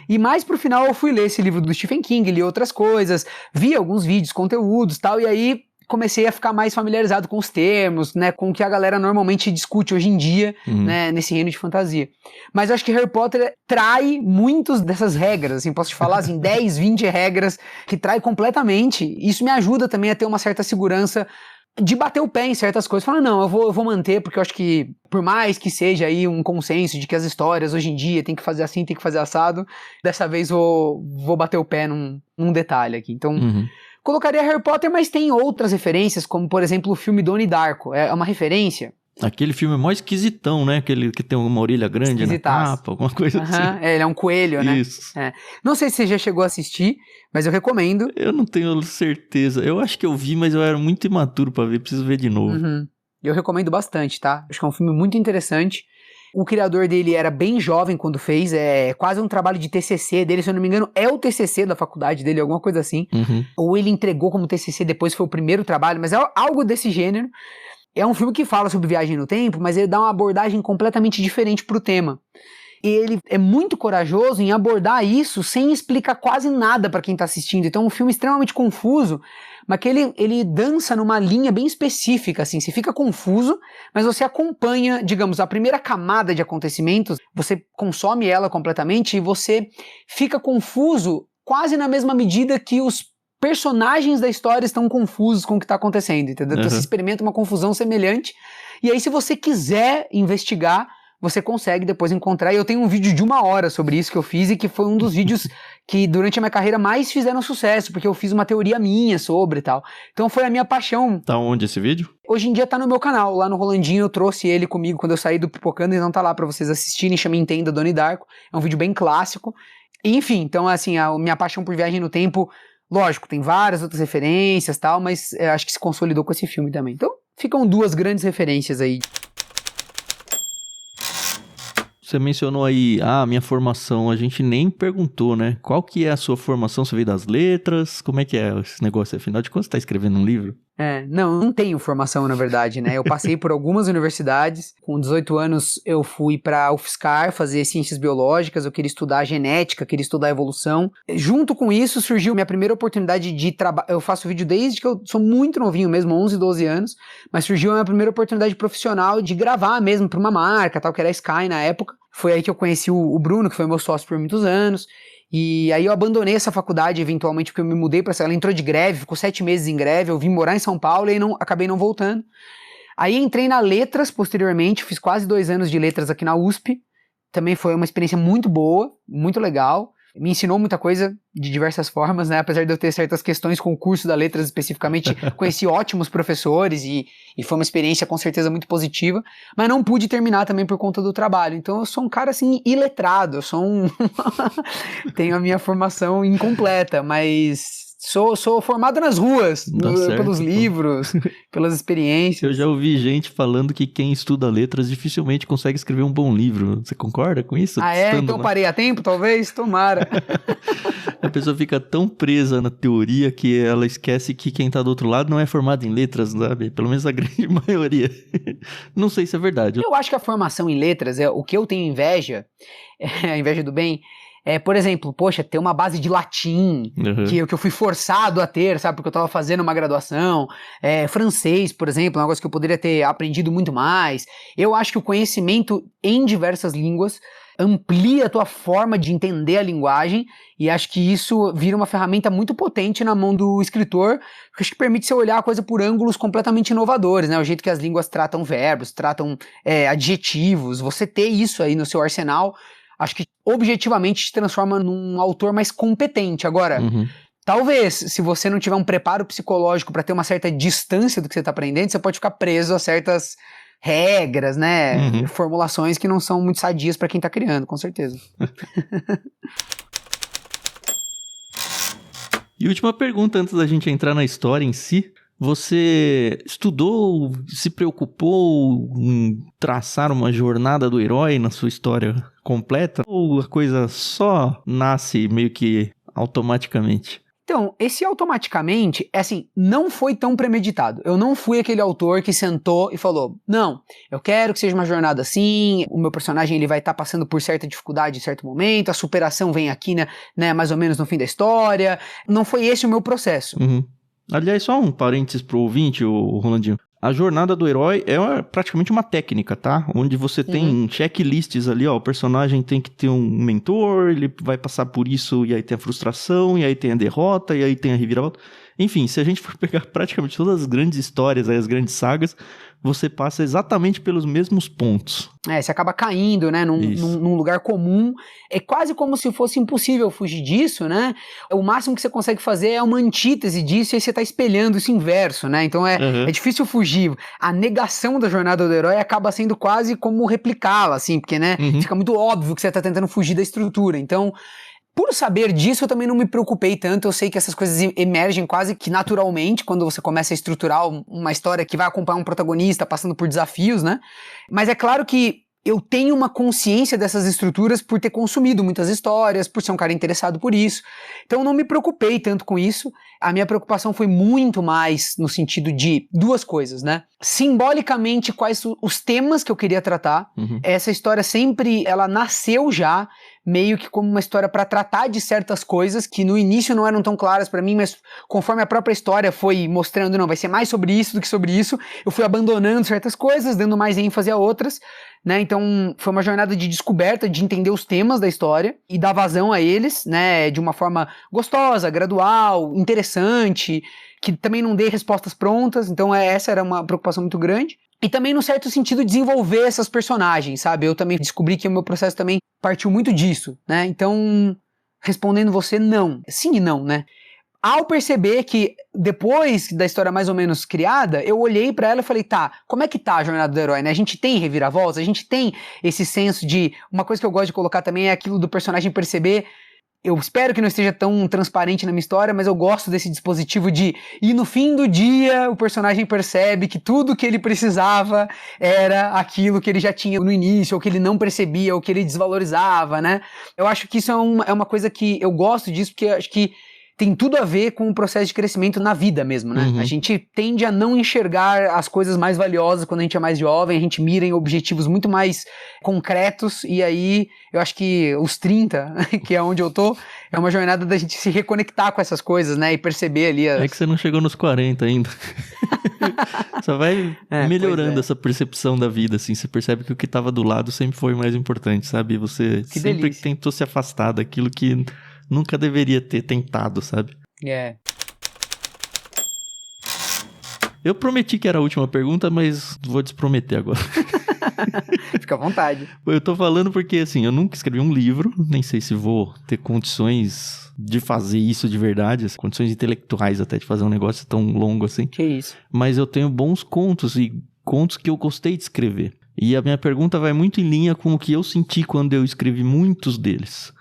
e mais pro final eu fui ler esse livro do Stephen King, li outras coisas, vi alguns vídeos, conteúdos e tal, e aí comecei a ficar mais familiarizado com os termos, né, com o que a galera normalmente discute hoje em dia, né, nesse reino de fantasia. Mas eu acho que Harry Potter trai muitas dessas regras, assim, posso te falar, assim, 10, 20 regras que trai completamente, isso me ajuda também a ter uma certa segurança de bater o pé em certas coisas, falar, não, eu vou manter, porque eu acho que, por mais que seja aí um consenso de que as histórias hoje em dia tem que fazer assim, tem que fazer assado, dessa vez vou bater o pé num detalhe aqui. Então, colocaria Harry Potter, mas tem outras referências, como, por exemplo, o filme Donnie Darko. É uma referência, Aquele filme é mó esquisitão, né? Aquele que tem uma orelha grande na capa, alguma coisa assim. Ele é um coelho, né? Isso. Não sei se você já chegou a assistir, mas eu recomendo. Eu não tenho certeza. Eu acho que eu vi, mas eu era muito imaturo pra ver. Preciso ver de novo. Eu recomendo bastante, tá? Acho que é um filme muito interessante. O criador dele era bem jovem quando fez, é quase um trabalho de TCC dele, se eu não me engano, é o TCC da faculdade dele, alguma coisa assim. Ou ele entregou como TCC, depois foi o primeiro trabalho, mas é algo desse gênero. É um filme que fala sobre viagem no tempo, mas ele dá uma abordagem completamente diferente pro tema. E ele é muito corajoso em abordar isso sem explicar quase nada pra quem tá assistindo. Então é um filme extremamente confuso, mas que ele dança numa linha bem específica, assim. Você fica confuso, mas você acompanha, digamos, a primeira camada de acontecimentos, você consome ela completamente e você fica confuso quase na mesma medida que os personagens da história estão confusos com o que está acontecendo, entendeu? Então você experimenta uma confusão semelhante, e aí se você quiser investigar, você consegue depois encontrar, e eu tenho um vídeo de 1 hora sobre isso que eu fiz, e que foi um dos vídeos que durante a minha carreira mais fizeram sucesso, porque eu fiz uma teoria minha sobre e tal. Então foi a minha paixão. Tá onde esse vídeo? Hoje em dia tá no meu canal, lá no Rolandinho, eu trouxe ele comigo quando eu saí do Pipocando, então tá lá pra vocês assistirem, chama Entenda Donnie Darko, é um vídeo bem clássico. E, enfim, então assim, a minha paixão por viagem no tempo, lógico, tem várias outras referências e tal, mas acho que se consolidou com esse filme também. Então ficam 2 grandes referências aí. Você mencionou aí, minha formação, a gente nem perguntou, né? Qual que é a sua formação? Você veio das letras? Como é que é esse negócio? Afinal de contas, você tá escrevendo um livro? Não tenho formação, na verdade, né? Eu passei por algumas universidades. Com 18 anos, eu fui pra UFSCar fazer ciências biológicas. Eu queria estudar genética, queria estudar evolução. Junto com isso, surgiu minha primeira oportunidade de trabalho. Eu faço vídeo desde que eu sou muito novinho mesmo, 11, 12 anos. Mas surgiu a minha primeira oportunidade profissional de gravar mesmo pra uma marca, tal, que era a Sky na época. Foi aí que eu conheci o Bruno, que foi meu sócio por muitos anos. E aí eu abandonei essa faculdade eventualmente porque eu me mudei pra ela, entrou de greve, ficou 7 meses em greve, eu vim morar em São Paulo e acabei não voltando. Aí entrei na Letras posteriormente, fiz quase 2 anos de Letras aqui na USP, também foi uma experiência muito boa, muito legal, me ensinou muita coisa de diversas formas, né, apesar de eu ter certas questões com o curso da Letras especificamente, conheci ótimos professores e foi uma experiência com certeza muito positiva, mas não pude terminar também por conta do trabalho, então eu sou um cara assim iletrado, eu sou tenho a minha formação incompleta, mas sou formado nas ruas, pelos livros, pelas experiências. Eu já ouvi gente falando que quem estuda letras dificilmente consegue escrever um bom livro. Você concorda com isso? Então eu parei a tempo, talvez? Tomara. A pessoa fica tão presa na teoria que ela esquece que quem tá do outro lado não é formado em letras, sabe? Pelo menos a grande maioria. Não sei se é verdade. Eu acho que a formação em letras, o que eu tenho inveja, a inveja do bem, por exemplo, ter uma base de latim, que eu fui forçado a ter, sabe, porque eu tava fazendo uma graduação, francês, por exemplo, um negócio que eu poderia ter aprendido muito mais. Eu acho que o conhecimento em diversas línguas amplia a tua forma de entender a linguagem, e acho que isso vira uma ferramenta muito potente na mão do escritor, que acho que permite você olhar a coisa por ângulos completamente inovadores, né? O jeito que as línguas tratam verbos, tratam adjetivos, você ter isso aí no seu arsenal, acho que objetivamente te transforma num autor mais competente. Agora, talvez, se você não tiver um preparo psicológico para ter uma certa distância do que você está aprendendo, você pode ficar preso a certas regras, né? Formulações que não são muito sadias para quem está criando, com certeza. E última pergunta antes da gente entrar na história em si. Você estudou, se preocupou em traçar uma jornada do herói na sua história completa? Ou a coisa só nasce meio que automaticamente? Então, esse automaticamente, não foi tão premeditado. Eu não fui aquele autor que sentou e falou, não, eu quero que seja uma jornada assim, o meu personagem ele vai estar passando por certa dificuldade em certo momento, a superação vem aqui, né, mais ou menos no fim da história. Não foi esse o meu processo. Aliás, só um parênteses pro ouvinte, o Rolandinho. A jornada do herói é praticamente uma técnica, tá? Onde você tem checklists ali, ó. O personagem tem que ter um mentor, ele vai passar por isso, e aí tem a frustração, e aí tem a derrota, e aí tem a reviravolta. Enfim, se a gente for pegar praticamente todas as grandes histórias, as grandes sagas, você passa exatamente pelos mesmos pontos. Você acaba caindo, né, num lugar comum. É quase como se fosse impossível fugir disso, né? O máximo que você consegue fazer é uma antítese disso, e aí você tá espelhando isso inverso, né? Então é difícil fugir. A negação da jornada do herói acaba sendo quase como replicá-la, assim, porque, né, fica muito óbvio que você tá tentando fugir da estrutura. Então, por saber disso, eu também não me preocupei tanto. Eu sei que essas coisas emergem quase que naturalmente quando você começa a estruturar uma história que vai acompanhar um protagonista passando por desafios, né? Mas é claro que eu tenho uma consciência dessas estruturas por ter consumido muitas histórias, por ser um cara interessado por isso. Então eu não me preocupei tanto com isso. A minha preocupação foi muito mais no sentido de duas coisas, né? Simbolicamente, quais os temas que eu queria tratar. Essa história sempre, ela nasceu já meio que como uma história para tratar de certas coisas que no início não eram tão claras para mim, mas conforme a própria história foi mostrando, não, vai ser mais sobre isso do que sobre isso, eu fui abandonando certas coisas, dando mais ênfase a outras, né? Então foi uma jornada de descoberta, de entender os temas da história e dar vazão a eles, né? De uma forma gostosa, gradual, interessante, que também não dê respostas prontas. Então essa era uma preocupação muito grande. E também, no certo sentido, desenvolver essas personagens, sabe? Eu também descobri que o meu processo também partiu muito disso, né? Então, respondendo você, não. Sim e não, né? Ao perceber que, depois da história mais ou menos criada, eu olhei pra ela e falei, tá, como é que tá a jornada do herói, né? A gente tem reviravoltas, a gente tem esse senso de... Uma coisa que eu gosto de colocar também é aquilo do personagem perceber... Eu espero que não esteja tão transparente na minha história, mas eu gosto desse dispositivo de... E no fim do dia, o personagem percebe que tudo que ele precisava era aquilo que ele já tinha no início, ou que ele não percebia, ou que ele desvalorizava, né? Eu acho que isso é uma coisa que eu gosto disso, porque eu acho que tem tudo a ver com o processo de crescimento na vida mesmo, né? A gente tende a não enxergar as coisas mais valiosas quando a gente é mais jovem, a gente mira em objetivos muito mais concretos, e aí eu acho que os 30, que é onde eu tô, é uma jornada da gente se reconectar com essas coisas, né? E perceber ali É que você não chegou nos 40 ainda. Só vai melhorando essa percepção da vida, assim. Você percebe que o que tava do lado sempre foi mais importante, sabe? Você que sempre delícia. Tentou se afastar daquilo que... Nunca deveria ter tentado, sabe? Eu prometi que era a última pergunta, mas vou desprometer agora. Fica à vontade. Eu tô falando porque, assim, eu nunca escrevi um livro, nem sei se vou ter condições de fazer isso de verdade, as condições intelectuais até de fazer um negócio tão longo assim. Que isso. Mas eu tenho bons contos e contos que eu gostei de escrever. E a minha pergunta vai muito em linha com o que eu senti quando eu escrevi muitos deles.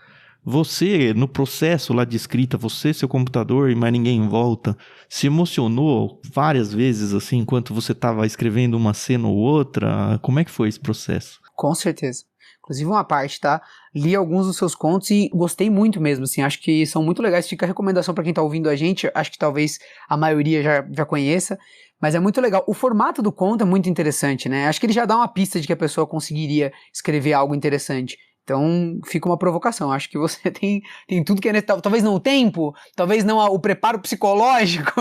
Você, no processo lá de escrita, você, seu computador e mais ninguém em volta, se emocionou várias vezes, assim, enquanto você estava escrevendo uma cena ou outra? Como é que foi esse processo? Com certeza. Inclusive uma parte, tá? Li alguns dos seus contos e gostei muito mesmo, assim, acho que são muito legais. Fica a recomendação para quem tá ouvindo a gente, acho que talvez a maioria já conheça, mas é muito legal. O formato do conto é muito interessante, né? Acho que ele já dá uma pista de que a pessoa conseguiria escrever algo interessante. Então, fica uma provocação. Acho que você tem tudo que é necessário. Talvez não o tempo, talvez não o preparo psicológico.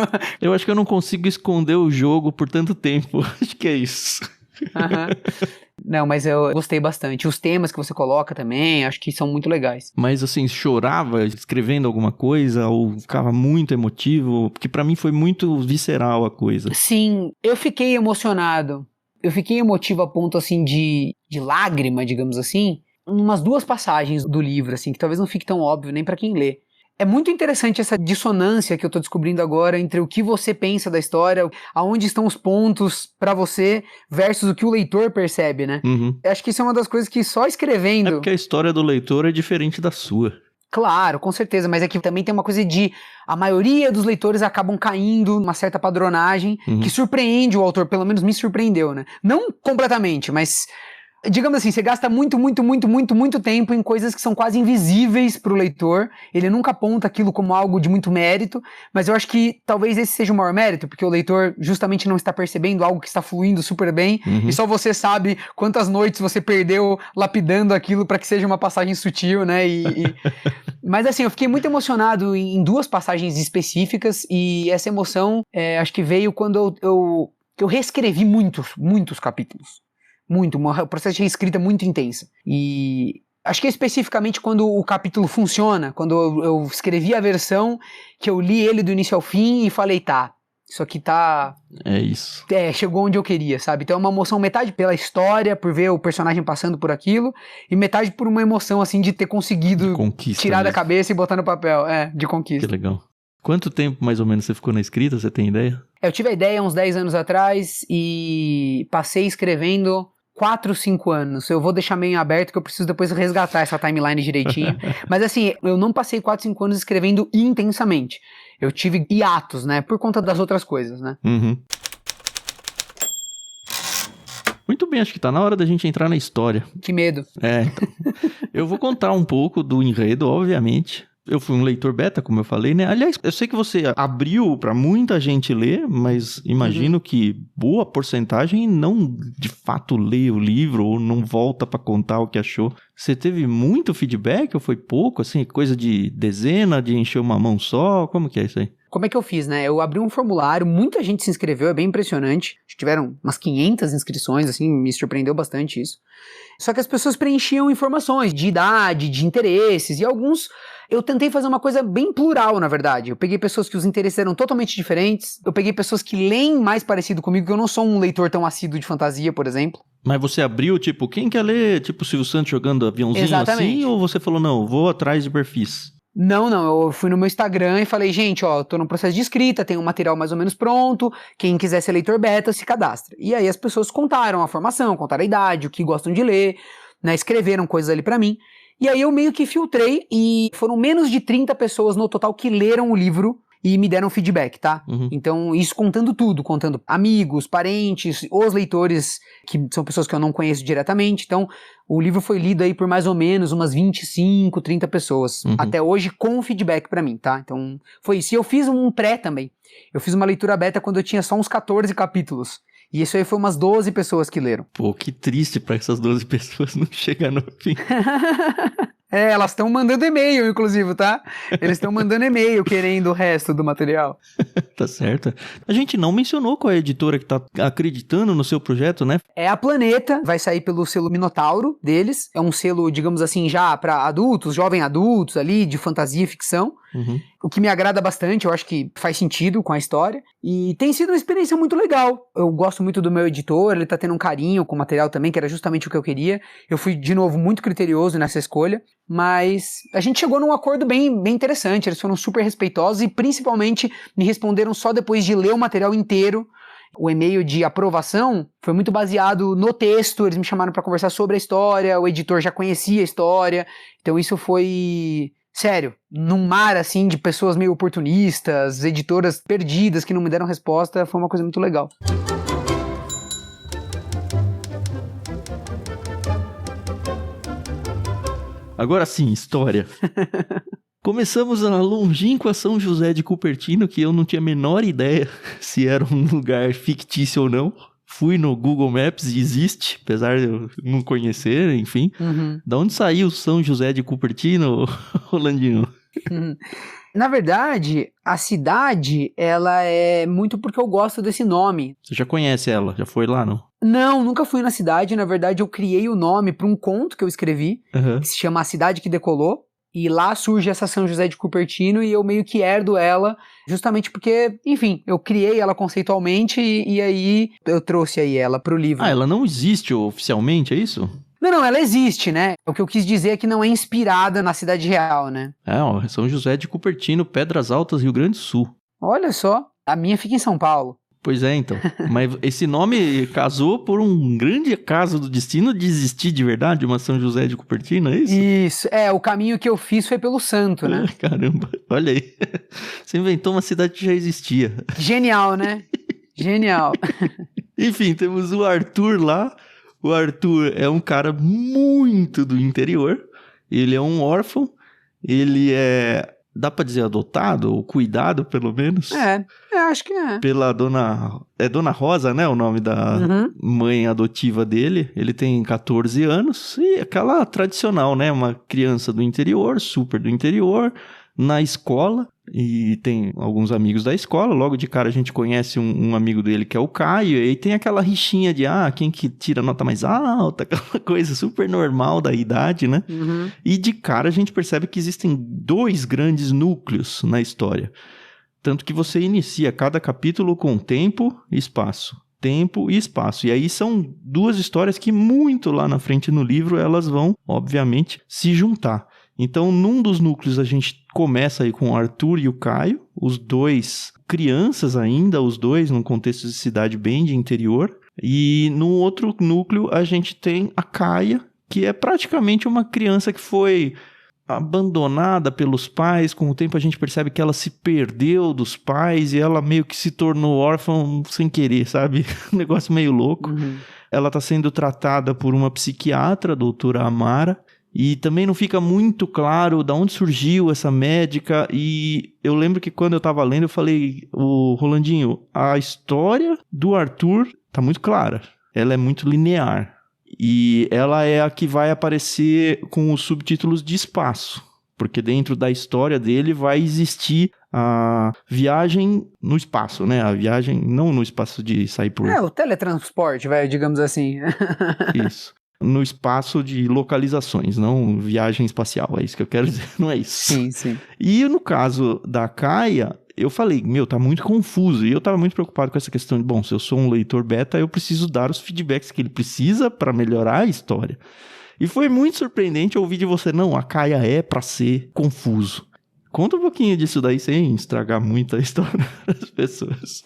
Eu acho que eu não consigo esconder o jogo por tanto tempo. Acho que é isso. Não, mas eu gostei bastante. Os temas que você coloca também, acho que são muito legais. Mas assim, chorava escrevendo alguma coisa ou ficava muito emotivo? Porque pra mim foi muito visceral a coisa. Sim, eu fiquei emocionado. Eu fiquei emotivo a ponto, assim, de lágrima, digamos assim, umas 2 passagens do livro, assim, que talvez não fique tão óbvio nem pra quem lê. É muito interessante essa dissonância que eu tô descobrindo agora entre o que você pensa da história, aonde estão os pontos pra você versus o que o leitor percebe, né? Acho que isso é uma das coisas que só escrevendo... É porque a história do leitor é diferente da sua. Claro, com certeza, mas é que também tem uma coisa de... A maioria dos leitores acabam caindo numa certa padronagem que surpreende o autor, pelo menos me surpreendeu, né? Não completamente, mas... Digamos assim, você gasta muito tempo em coisas que são quase invisíveis pro leitor. Ele nunca aponta aquilo como algo de muito mérito, mas eu acho que talvez esse seja o maior mérito, porque o leitor justamente não está percebendo algo que está fluindo super bem, e só você sabe quantas noites você perdeu lapidando aquilo para que seja uma passagem sutil, né? Mas assim, eu fiquei muito emocionado em 2 passagens específicas, e essa emoção acho que veio quando eu reescrevi muitos capítulos. O processo de reescrita muito intensa. E acho que especificamente quando o capítulo funciona, quando eu escrevi a versão, que eu li ele do início ao fim e falei, tá, Isso aqui tá... É isso. Chegou onde eu queria, sabe? Então é uma emoção metade pela história, por ver o personagem passando por aquilo, e metade por uma emoção, assim, de ter conseguido tirar da cabeça e botar no papel. De conquista. Que legal. Quanto tempo, mais ou menos, você ficou na escrita? Você tem ideia? Eu tive a ideia uns 10 anos atrás e passei escrevendo 4, 5 anos. Eu vou deixar meio aberto que eu preciso depois resgatar essa timeline direitinho. Mas assim, eu não passei 4, 5 anos escrevendo intensamente. Eu tive hiatos, né? Por conta das outras coisas, né? Uhum. Muito bem, acho que tá na hora da gente entrar na história. Que medo. Então. Eu vou contar um pouco do enredo, obviamente. Eu fui um leitor beta, como eu falei, né? Aliás, eu sei que você abriu pra muita gente ler, mas imagino que boa porcentagem não, de fato, lê o livro ou não volta pra contar o que achou. Você teve muito feedback ou foi pouco? Assim, coisa de dezena, de encher uma mão só? Como que é isso aí? Como é que eu fiz, né? Eu abri um formulário, muita gente se inscreveu, é bem impressionante. Tiveram umas 500 inscrições, assim, me surpreendeu bastante isso. Só que as pessoas preenchiam informações de idade, de interesses, e alguns... Eu tentei fazer uma coisa bem plural, na verdade. Eu peguei pessoas que os interesses eram totalmente diferentes. Eu peguei pessoas que leem mais parecido comigo, que eu não sou um leitor tão assíduo de fantasia, por exemplo. Mas você abriu, tipo, quem quer ler, tipo, o Silvio Santos jogando aviãozinho assim? Ou você falou, não, vou atrás de perfis? Não, eu fui no meu Instagram e falei, gente, ó, tô no processo de escrita, tenho um material mais ou menos pronto, quem quiser ser leitor beta, se cadastra. E aí as pessoas contaram a formação, contaram a idade, o que gostam de ler, né, escreveram coisas ali pra mim. E aí eu meio que filtrei e foram menos de 30 pessoas no total que leram o livro e me deram feedback, tá? Uhum. Então, isso contando tudo, contando amigos, parentes, os leitores, que são pessoas que eu não conheço diretamente. Então, o livro foi lido aí por mais ou menos umas 25, 30 pessoas, até hoje com feedback pra mim, tá? Então, foi isso. E eu fiz um pré também. Eu fiz uma leitura beta quando eu tinha só uns 14 capítulos. E isso aí foi umas 12 pessoas que leram. Pô, que triste pra essas 12 pessoas não chegar no fim. Elas estão mandando e-mail, inclusive, tá? Eles estão mandando e-mail querendo o resto do material. Tá certo. A gente não mencionou qual é a editora que tá acreditando no seu projeto, né? É a Planeta, vai sair pelo selo Minotauro deles. É um selo, digamos assim, já pra adultos, jovem adultos ali, de fantasia e ficção. Uhum. O que me agrada bastante, eu acho que faz sentido com a história. E tem sido uma experiência muito legal. Eu gosto muito do meu editor, ele tá tendo um carinho com o material também, que era justamente o que eu queria. Eu fui, de novo, muito criterioso nessa escolha. Mas a gente chegou num acordo bem interessante. Eles foram super respeitosos e, principalmente, me responderam só depois de ler o material inteiro. O e-mail de aprovação foi muito baseado no texto, eles me chamaram para conversar sobre a história, o editor já conhecia a história. Então isso foi... Sério, num mar assim de pessoas meio oportunistas, editoras perdidas que não me deram resposta, foi uma coisa muito legal. Agora sim, história. Começamos a longínqua São José de Cupertino, que eu não tinha a menor ideia se era um lugar fictício ou não. Fui no Google Maps e existe, apesar de eu não conhecer, enfim. Uhum. Da onde saiu São José de Cupertino, Rolandinho? Na verdade, a cidade, ela é muito porque eu gosto desse nome. Você já conhece ela? Já foi lá, não? Não, nunca fui na cidade. Na verdade, eu criei o nome para um conto que eu escrevi, que se chama A Cidade que Decolou. E lá surge essa São José de Cupertino e eu meio que herdo ela, justamente porque, enfim, eu criei ela conceitualmente e aí eu trouxe aí ela pro livro. Ah, ela não existe oficialmente, é isso? Não, ela existe, né? O que eu quis dizer é que não é inspirada na cidade real, né? É, ó, São José de Cupertino, Pedras Altas, Rio Grande do Sul. Olha só, a minha fica em São Paulo. Pois é, então. Mas esse nome casou por um grande acaso do destino de existir de verdade uma São José de Cupertino, é isso? Isso, o caminho que eu fiz foi pelo santo, né? Caramba, olha aí. Você inventou uma cidade que já existia. Genial, né? Genial. Enfim, temos o Arthur lá. O Arthur é um cara muito do interior. Ele é um órfão. Ele é... Dá pra dizer adotado, ou cuidado, pelo menos? Acho que é. Pela dona... É Dona Rosa, né? O nome da mãe adotiva dele. Ele tem 14 anos. E aquela tradicional, né? Uma criança do interior, super do interior, na escola. E tem alguns amigos da escola. Logo de cara a gente conhece um amigo dele que é o Caio. E aí tem aquela rixinha de, quem que tira a nota mais alta? Aquela coisa super normal da idade, né? E de cara a gente percebe que existem dois grandes núcleos na história. Tanto que você inicia cada capítulo com tempo e espaço. Tempo e espaço. E aí são duas histórias que muito lá na frente no livro elas vão, obviamente, se juntar. Então, num dos núcleos a gente começa aí com o Arthur e o Caio, os dois crianças ainda, os dois num contexto de cidade bem de interior. E no outro núcleo a gente tem a Kaia, que é praticamente uma criança que foi abandonada pelos pais. Com o tempo a gente percebe que ela se perdeu dos pais e ela meio que se tornou órfã sem querer, sabe? Um negócio meio louco. Uhum. Ela está sendo tratada por uma psiquiatra, a doutora Amara, e também não fica muito claro de onde surgiu essa médica. E eu lembro que quando eu estava lendo eu falei, Rolandinho, a história do Arthur tá muito clara, ela é muito linear. E ela é a que vai aparecer com os subtítulos de espaço, porque dentro da história dele vai existir a viagem no espaço, né? A viagem não no espaço de sair por... O teletransporte, digamos assim. Isso. No espaço de localizações, não viagem espacial, é isso que eu quero dizer, não é isso. Sim, sim. E no caso da Kaia, eu falei, tá muito confuso, e eu tava muito preocupado com essa questão de, se eu sou um leitor beta, eu preciso dar os feedbacks que ele precisa para melhorar a história. E foi muito surpreendente ouvir de você, não, a Kaia é para ser confuso. Conta um pouquinho disso daí, sem estragar muito a história das pessoas.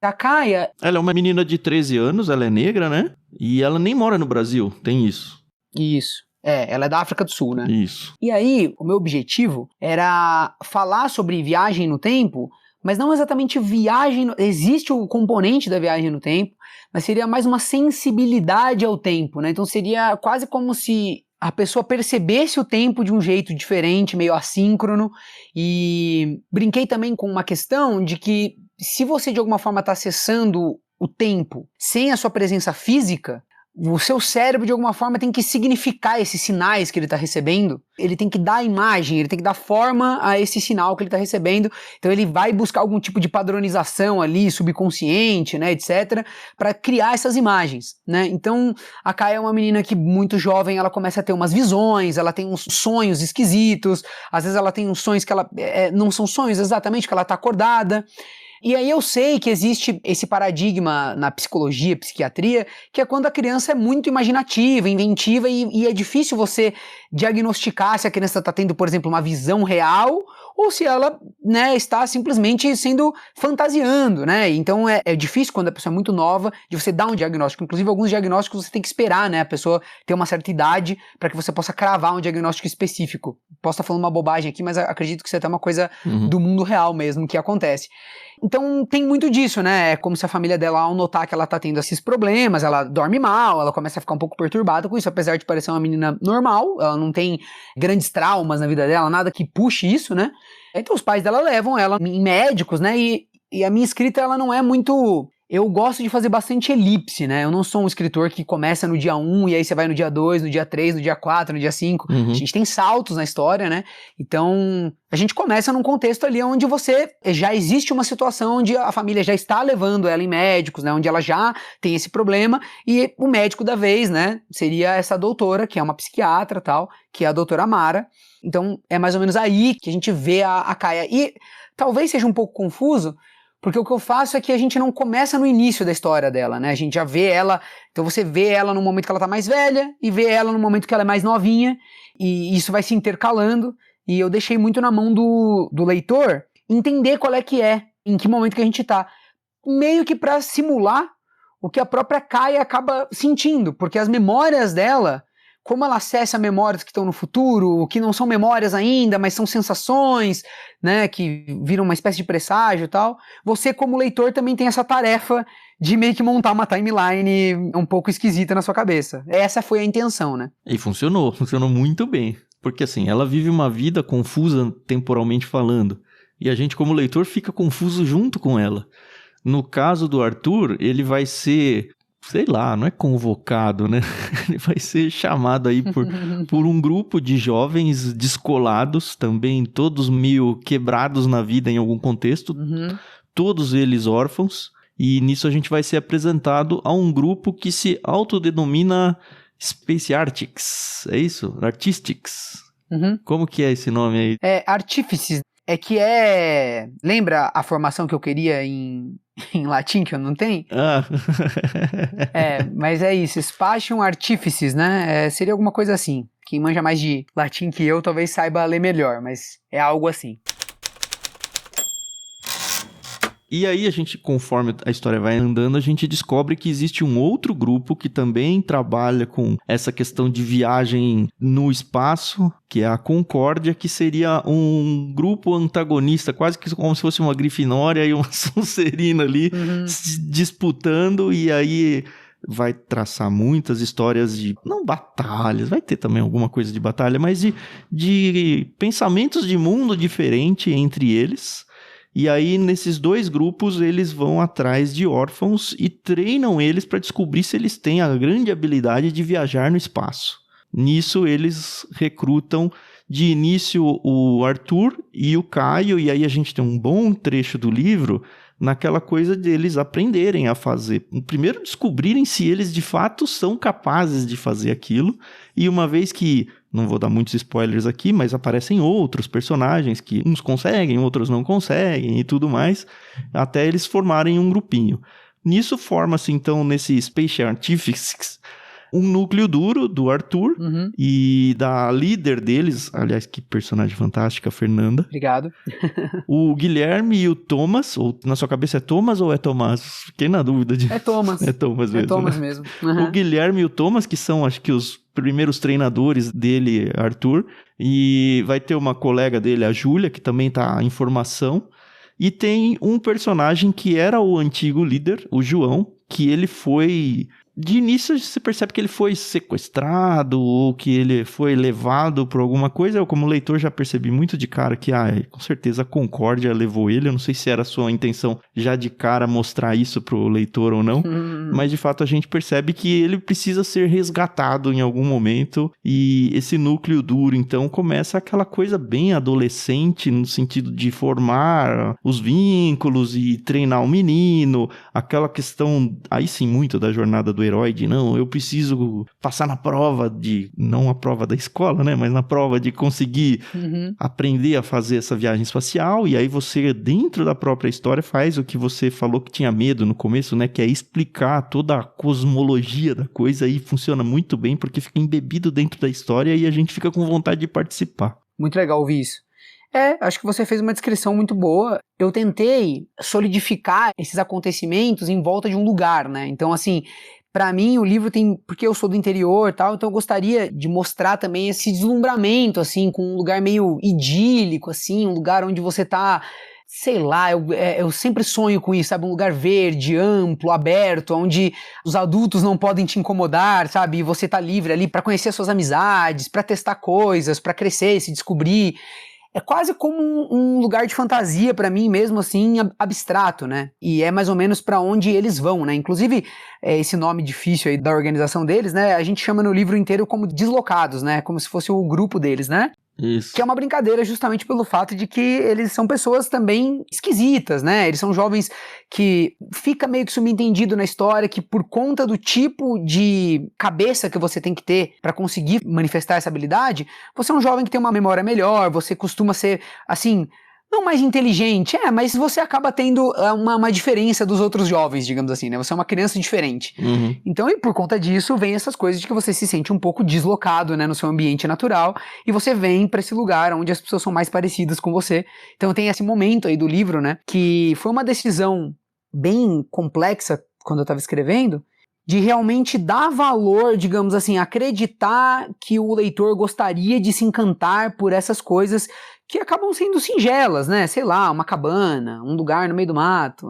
A Kaia... Ela é uma menina de 13 anos, ela é negra, né? E ela nem mora no Brasil, tem isso. Isso. Ela é da África do Sul, né? Isso. E aí, o meu objetivo era falar sobre viagem no tempo, mas não exatamente viagem... Existe o componente da viagem no tempo, mas seria mais uma sensibilidade ao tempo, né? Então seria quase como se a pessoa percebesse o tempo de um jeito diferente, meio assíncrono, e brinquei também com uma questão de que se você de alguma forma está acessando o tempo sem a sua presença física, o seu cérebro de alguma forma tem que significar esses sinais que ele está recebendo, ele tem que dar imagem, ele tem que dar forma a esse sinal que ele está recebendo, então ele vai buscar algum tipo de padronização ali, subconsciente, né, etc, para criar essas imagens, né. Então a Kaia é uma menina que muito jovem, ela começa a ter umas visões, ela tem uns sonhos esquisitos, às vezes ela tem uns sonhos que ela não são sonhos exatamente, que ela está acordada. E aí eu sei que existe esse paradigma na psicologia, psiquiatria, que é quando a criança é muito imaginativa, inventiva e é difícil você diagnosticar se a criança está tendo, por exemplo, uma visão real ou se ela, né, está simplesmente sendo fantasiando, né? Então é difícil quando a pessoa é muito nova de você dar um diagnóstico. Inclusive alguns diagnósticos você tem que esperar, né, a pessoa ter uma certa idade para que você possa cravar um diagnóstico específico. Posso estar falando uma bobagem aqui, mas acredito que isso é até uma coisa do mundo real mesmo que acontece. Então tem muito disso, né? É como se a família dela, ao notar que ela tá tendo esses problemas, ela dorme mal, ela começa a ficar um pouco perturbada com isso, apesar de parecer uma menina normal, ela não tem grandes traumas na vida dela, nada que puxe isso, né? Então os pais dela levam ela em médicos, né? E a minha escrita, ela não é muito... Eu gosto de fazer bastante elipse, né? Eu não sou um escritor que começa no dia 1 e aí você vai no dia 2, no dia 3, no dia 4, no dia 5. A gente tem saltos na história, né? Então, a gente começa num contexto ali onde já existe uma situação onde a família já está levando ela em médicos, né? Onde ela já tem esse problema e o médico da vez, né? Seria essa doutora, que é uma psiquiatra tal, que é a doutora Amara. Então, é mais ou menos aí que a gente vê a Kaia. E talvez seja um pouco confuso, porque o que eu faço é que a gente não começa no início da história dela, né? A gente já vê ela, então você vê ela no momento que ela tá mais velha e vê ela no momento que ela é mais novinha e isso vai se intercalando e eu deixei muito na mão do leitor entender qual é que em que momento que a gente tá. Meio que pra simular o que a própria Kaia acaba sentindo, porque as memórias dela... Como ela acessa memórias que estão no futuro, que não são memórias ainda, mas são sensações, né, que viram uma espécie de presságio e tal, você como leitor também tem essa tarefa de meio que montar uma timeline um pouco esquisita na sua cabeça. Essa foi a intenção, né? E funcionou muito bem. Porque assim, ela vive uma vida confusa temporalmente falando, e a gente como leitor fica confuso junto com ela. No caso do Arthur, ele vai ser... sei lá, não é convocado, né? Ele vai ser chamado aí por um grupo de jovens descolados, também todos meio quebrados na vida em algum contexto, todos eles órfãos, e nisso a gente vai ser apresentado a um grupo que se autodenomina Space Artics, é isso? Artistics. Como que é esse nome aí? Artífices. É que lembra a formação que eu queria em latim, que eu não tenho? Ah. Mas é isso, Spatium Artifices, né? Seria alguma coisa assim. Quem manja mais de latim que eu, talvez saiba ler melhor, mas é algo assim. E aí a gente, conforme a história vai andando, a gente descobre que existe um outro grupo que também trabalha com essa questão de viagem no espaço, que é a Concórdia, que seria um grupo antagonista, quase que como se fosse uma Grifinória e uma Sonserina ali, se disputando, e aí vai traçar muitas histórias de, não batalhas, vai ter também alguma coisa de batalha, mas de pensamentos de mundo diferente entre eles. E aí, nesses dois grupos, eles vão atrás de órfãos e treinam eles para descobrir se eles têm a grande habilidade de viajar no espaço. Nisso, eles recrutam de início o Arthur e o Caio, e aí a gente tem um bom trecho do livro naquela coisa deles aprenderem a fazer. Primeiro, descobrirem se eles de fato são capazes de fazer aquilo, e uma vez que, não vou dar muitos spoilers aqui, mas aparecem outros personagens que uns conseguem, outros não conseguem e tudo mais, até eles formarem um grupinho. Nisso forma-se, então, nesse Space Artifices, um núcleo duro do Arthur e da líder deles, aliás, que personagem fantástica, a Fernanda. Obrigado. O Guilherme e o Thomas, ou na sua cabeça é Thomas ou é Tomás? Fiquei na dúvida de... É Thomas. É Thomas mesmo. É Thomas né? mesmo. O Guilherme e o Thomas, que são, acho que, os primeiros treinadores dele, Arthur, e vai ter uma colega dele, a Júlia, que também tá em formação, e tem um personagem que era o antigo líder, o João, que ele foi... De início você percebe que ele foi sequestrado ou que ele foi levado por alguma coisa. Eu, como leitor, já percebi muito de cara que, com certeza a Concórdia levou ele. Eu não sei se era a sua intenção já de cara mostrar isso pro leitor ou não, mas de fato a gente percebe que ele precisa ser resgatado em algum momento, e esse núcleo duro, então, começa aquela coisa bem adolescente no sentido de formar os vínculos e treinar o menino, aquela questão, aí sim, muito da jornada do herói, de não, eu preciso passar na prova não a prova da escola, né, mas na prova de conseguir aprender a fazer essa viagem espacial, e aí você, dentro da própria história, faz o que você falou que tinha medo no começo, né, que é explicar toda a cosmologia da coisa, e funciona muito bem, porque fica embebido dentro da história e a gente fica com vontade de participar. Muito legal ouvir isso. Acho que você fez uma descrição muito boa. Eu tentei solidificar esses acontecimentos em volta de um lugar, né, então assim... Pra mim, o livro tem... Porque eu sou do interior e tal, então eu gostaria de mostrar também esse deslumbramento, assim, com um lugar meio idílico, assim, um lugar onde você tá... Sei lá, eu sempre sonho com isso, sabe? Um lugar verde, amplo, aberto, onde os adultos não podem te incomodar, sabe? E você tá livre ali pra conhecer as suas amizades, pra testar coisas, pra crescer, se descobrir... É quase como um lugar de fantasia pra mim mesmo, assim, abstrato, né? E é mais ou menos pra onde eles vão, né? Inclusive, esse nome difícil aí da organização deles, né? A gente chama no livro inteiro como Deslocados, né? Como se fosse o grupo deles, né? Isso. Que é uma brincadeira justamente pelo fato de que eles são pessoas também esquisitas, né? Eles são jovens que fica meio que subentendido na história que por conta do tipo de cabeça que você tem que ter para conseguir manifestar essa habilidade, você é um jovem que tem uma memória melhor, você costuma ser, assim... Não mais inteligente, mas você acaba tendo uma diferença dos outros jovens, digamos assim, né? Você é uma criança diferente. Então, e por conta disso, vem essas coisas de que você se sente um pouco deslocado, né, no seu ambiente natural, e você vem pra esse lugar onde as pessoas são mais parecidas com você. Então tem esse momento aí do livro, né, que foi uma decisão bem complexa quando eu tava escrevendo, de realmente dar valor, digamos assim, acreditar que o leitor gostaria de se encantar por essas coisas que acabam sendo singelas, né? Sei lá, uma cabana, um lugar no meio do mato.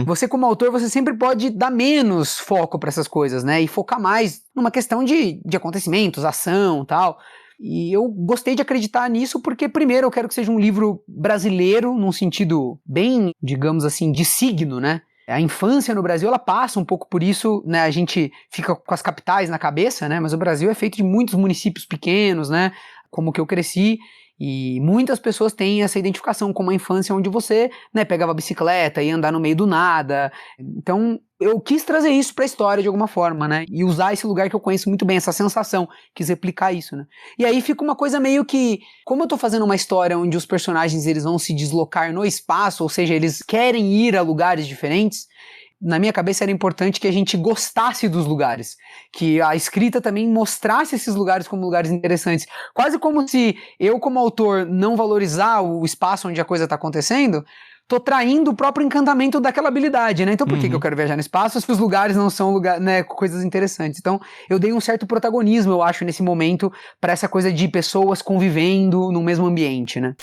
Você, como autor, você sempre pode dar menos foco para essas coisas, né? E focar mais numa questão de acontecimentos, ação e tal. E eu gostei de acreditar nisso porque, primeiro, eu quero que seja um livro brasileiro, num sentido bem, digamos assim, de signo, né? A infância no Brasil, ela passa um pouco por isso, né? A gente fica com as capitais na cabeça, né? Mas o Brasil é feito de muitos municípios pequenos, né? Como que eu cresci. E muitas pessoas têm essa identificação com uma infância onde você, né, pegava a bicicleta e ia andar no meio do nada. Então, eu quis trazer isso pra história de alguma forma, né? E usar esse lugar que eu conheço muito bem, essa sensação. Quis replicar isso, né? E aí fica uma coisa meio que... Como eu tô fazendo uma história onde os personagens eles vão se deslocar no espaço, ou seja, eles querem ir a lugares diferentes, na minha cabeça era importante que a gente gostasse dos lugares, que a escrita também mostrasse esses lugares como lugares interessantes, quase como se eu como autor não valorizar o espaço onde a coisa está acontecendo, tô traindo o próprio encantamento daquela habilidade, né? Então por que eu quero viajar no espaço se os lugares não são né, coisas interessantes? Então eu dei um certo protagonismo, eu acho, nesse momento, para essa coisa de pessoas convivendo no mesmo ambiente, né?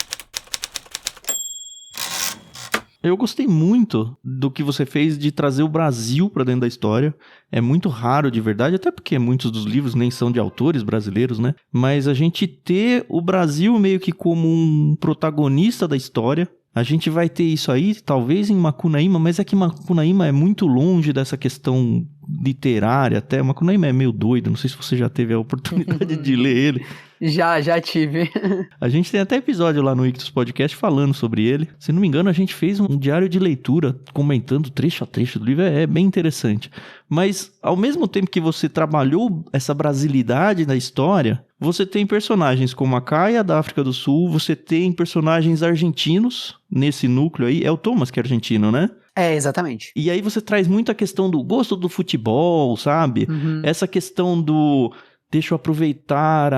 Eu gostei muito do que você fez de trazer o Brasil para dentro da história. É muito raro de verdade, até porque muitos dos livros nem são de autores brasileiros, né? Mas a gente ter o Brasil meio que como um protagonista da história. A gente vai ter isso aí, talvez em Macunaíma, mas é que Macunaíma é muito longe dessa questão literária até. Macunaíma é meio doido, não sei se você já teve a oportunidade de ler ele. Já tive. A gente tem até episódio lá no Ictus Podcast falando sobre ele. Se não me engano, a gente fez um diário de leitura comentando trecho a trecho do livro. É bem interessante. Mas, ao mesmo tempo que você trabalhou essa brasilidade da história, você tem personagens como a Kaia, da África do Sul, você tem personagens argentinos nesse núcleo aí. É o Thomas que é argentino, né? É, exatamente. E aí você traz muito a questão do gosto do futebol, sabe? Essa questão do... Deixa eu aproveitar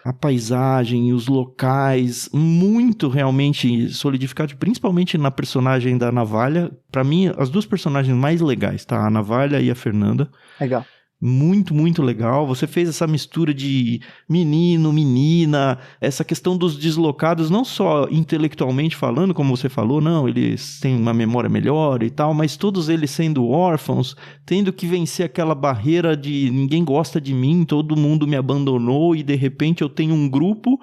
a paisagem e os locais, muito realmente solidificado, principalmente na personagem da Navalha. Pra mim, as duas personagens mais legais, tá? A Navalha e a Fernanda. Legal. Muito, muito legal. Você fez essa mistura de menino, menina, essa questão dos deslocados, não só intelectualmente falando, como você falou, não, eles têm uma memória melhor e tal, mas todos eles sendo órfãos, tendo que vencer aquela barreira de ninguém gosta de mim, todo mundo me abandonou e de repente eu tenho um grupo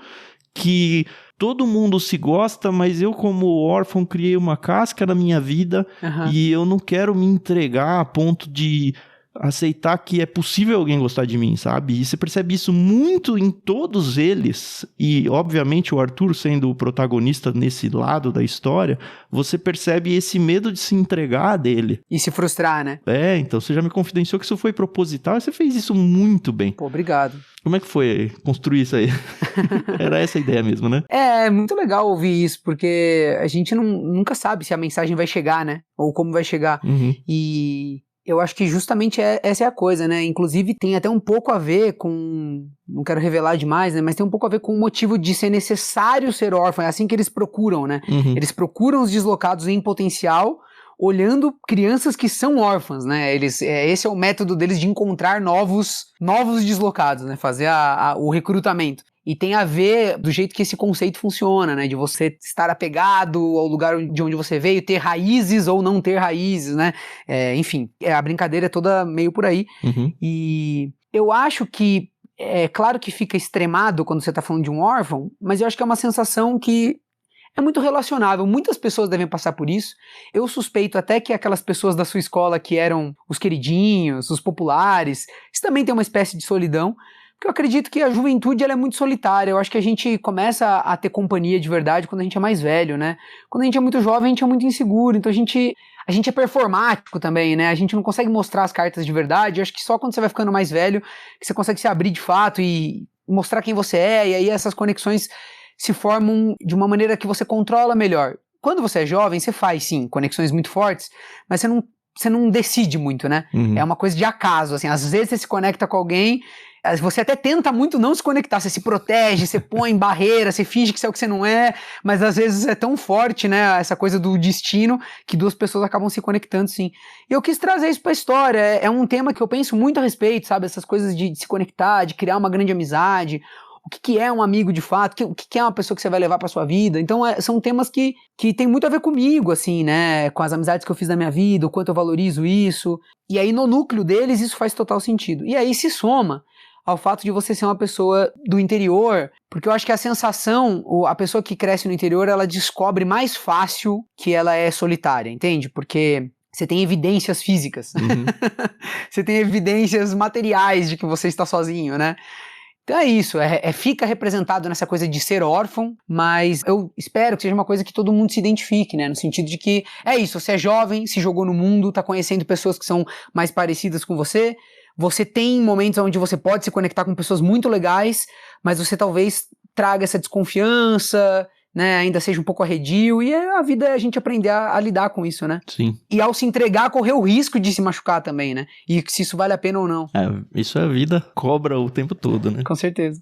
que todo mundo se gosta, mas eu como órfão criei uma casca na minha vida e eu não quero me entregar a ponto de aceitar que é possível alguém gostar de mim, sabe? E você percebe isso muito em todos eles, e obviamente o Arthur sendo o protagonista nesse lado da história, você percebe esse medo de se entregar dele. E se frustrar, né? É, então você já me confidenciou que isso foi proposital e você fez isso muito bem. Pô, obrigado. Como é que foi construir isso aí? Era essa a ideia mesmo, né? É muito legal ouvir isso, porque a gente nunca sabe se a mensagem vai chegar, né? Ou como vai chegar. E... eu acho que justamente essa é a coisa, né? Inclusive tem até um pouco a ver com... não quero revelar demais, né? Mas tem um pouco a ver com o motivo de ser necessário ser órfão. É assim que eles procuram, né? Eles procuram os deslocados em potencial, olhando crianças que são órfãs, né? Esse é o método deles de encontrar novos deslocados, né? Fazer o recrutamento. E tem a ver do jeito que esse conceito funciona, né? De você estar apegado ao lugar de onde você veio, ter raízes ou não ter raízes, né? Enfim, a brincadeira é toda meio por aí. E eu acho que, é claro que fica extremado quando você tá falando de um órfão, mas eu acho que é uma sensação que é muito relacionável. Muitas pessoas devem passar por isso. Eu suspeito até que aquelas pessoas da sua escola que eram os queridinhos, os populares, isso também tem uma espécie de solidão. Porque eu acredito que a juventude ela é muito solitária. Eu acho que a gente começa a ter companhia de verdade quando a gente é mais velho, né? Quando a gente é muito jovem, a gente é muito inseguro. Então a gente é performático também, né? A gente não consegue mostrar as cartas de verdade. Eu acho que só quando você vai ficando mais velho que você consegue se abrir de fato e mostrar quem você é. E aí essas conexões se formam de uma maneira que você controla melhor. Quando você é jovem, você faz, sim, conexões muito fortes, mas você não decide muito, né? É uma coisa de acaso, assim. Às vezes você se conecta com alguém... você até tenta muito não se conectar, você se protege, você põe barreira, você finge que você é o que você não é, mas às vezes é tão forte, né, essa coisa do destino, que duas pessoas acabam se conectando, sim. E eu quis trazer isso pra história, é um tema que eu penso muito a respeito, sabe, essas coisas de se conectar, de criar uma grande amizade, o que é um amigo de fato, o que é uma pessoa que você vai levar pra sua vida. Então são temas que tem muito a ver comigo, assim, né, com as amizades que eu fiz na minha vida, o quanto eu valorizo isso, e aí no núcleo deles isso faz total sentido. E aí se soma ao fato de você ser uma pessoa do interior, porque eu acho que a sensação, a pessoa que cresce no interior, ela descobre mais fácil que ela é solitária, entende? Porque você tem evidências físicas, você tem evidências materiais de que você está sozinho, né? Então é isso, fica representado nessa coisa de ser órfão, mas eu espero que seja uma coisa que todo mundo se identifique, né? No sentido de que é isso, você é jovem, se jogou no mundo, tá conhecendo pessoas que são mais parecidas com você tem momentos onde você pode se conectar com pessoas muito legais, mas você talvez traga essa desconfiança, né? Ainda seja um pouco arredio, e a vida é a gente aprender a lidar com isso, né? Sim. E ao se entregar, correr o risco de se machucar também, né? E se isso vale a pena ou não. Isso a vida cobra o tempo todo, né? Com certeza.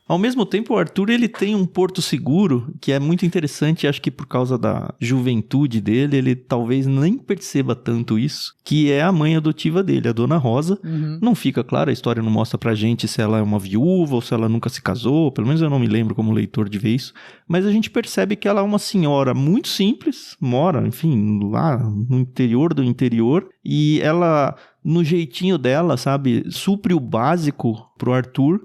Ao mesmo tempo, o Arthur, ele tem um porto seguro que é muito interessante, acho que por causa da juventude dele, ele talvez nem perceba tanto isso, que é a mãe adotiva dele, a Dona Rosa. Uhum. Não fica claro, a história não mostra pra gente se ela é uma viúva ou se ela nunca se casou, pelo menos eu não me lembro como leitor de ver isso, mas a gente percebe que ela é uma senhora muito simples, mora, enfim, lá no interior do interior, e ela, no jeitinho dela, sabe, supre o básico pro Arthur.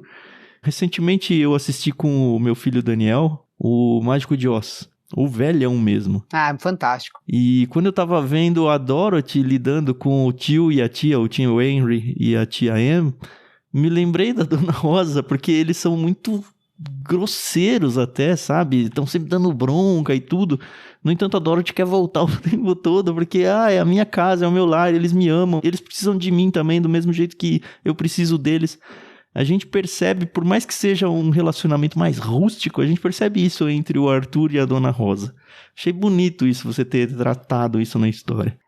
Recentemente eu assisti com o meu filho Daniel, o Mágico de Oz, o velhão mesmo. Fantástico. E quando eu tava vendo a Dorothy lidando com o tio e a tia, o tio Henry e a tia Em, me lembrei da Dona Rosa, porque eles são muito grosseiros até, sabe? Estão sempre dando bronca e tudo. No entanto, a Dorothy quer voltar o tempo todo, porque é a minha casa, é o meu lar, eles me amam, eles precisam de mim também, do mesmo jeito que eu preciso deles. A gente percebe, por mais que seja um relacionamento mais rústico, a gente percebe isso entre o Arthur e a Dona Rosa. Achei bonito isso, você ter tratado isso na história.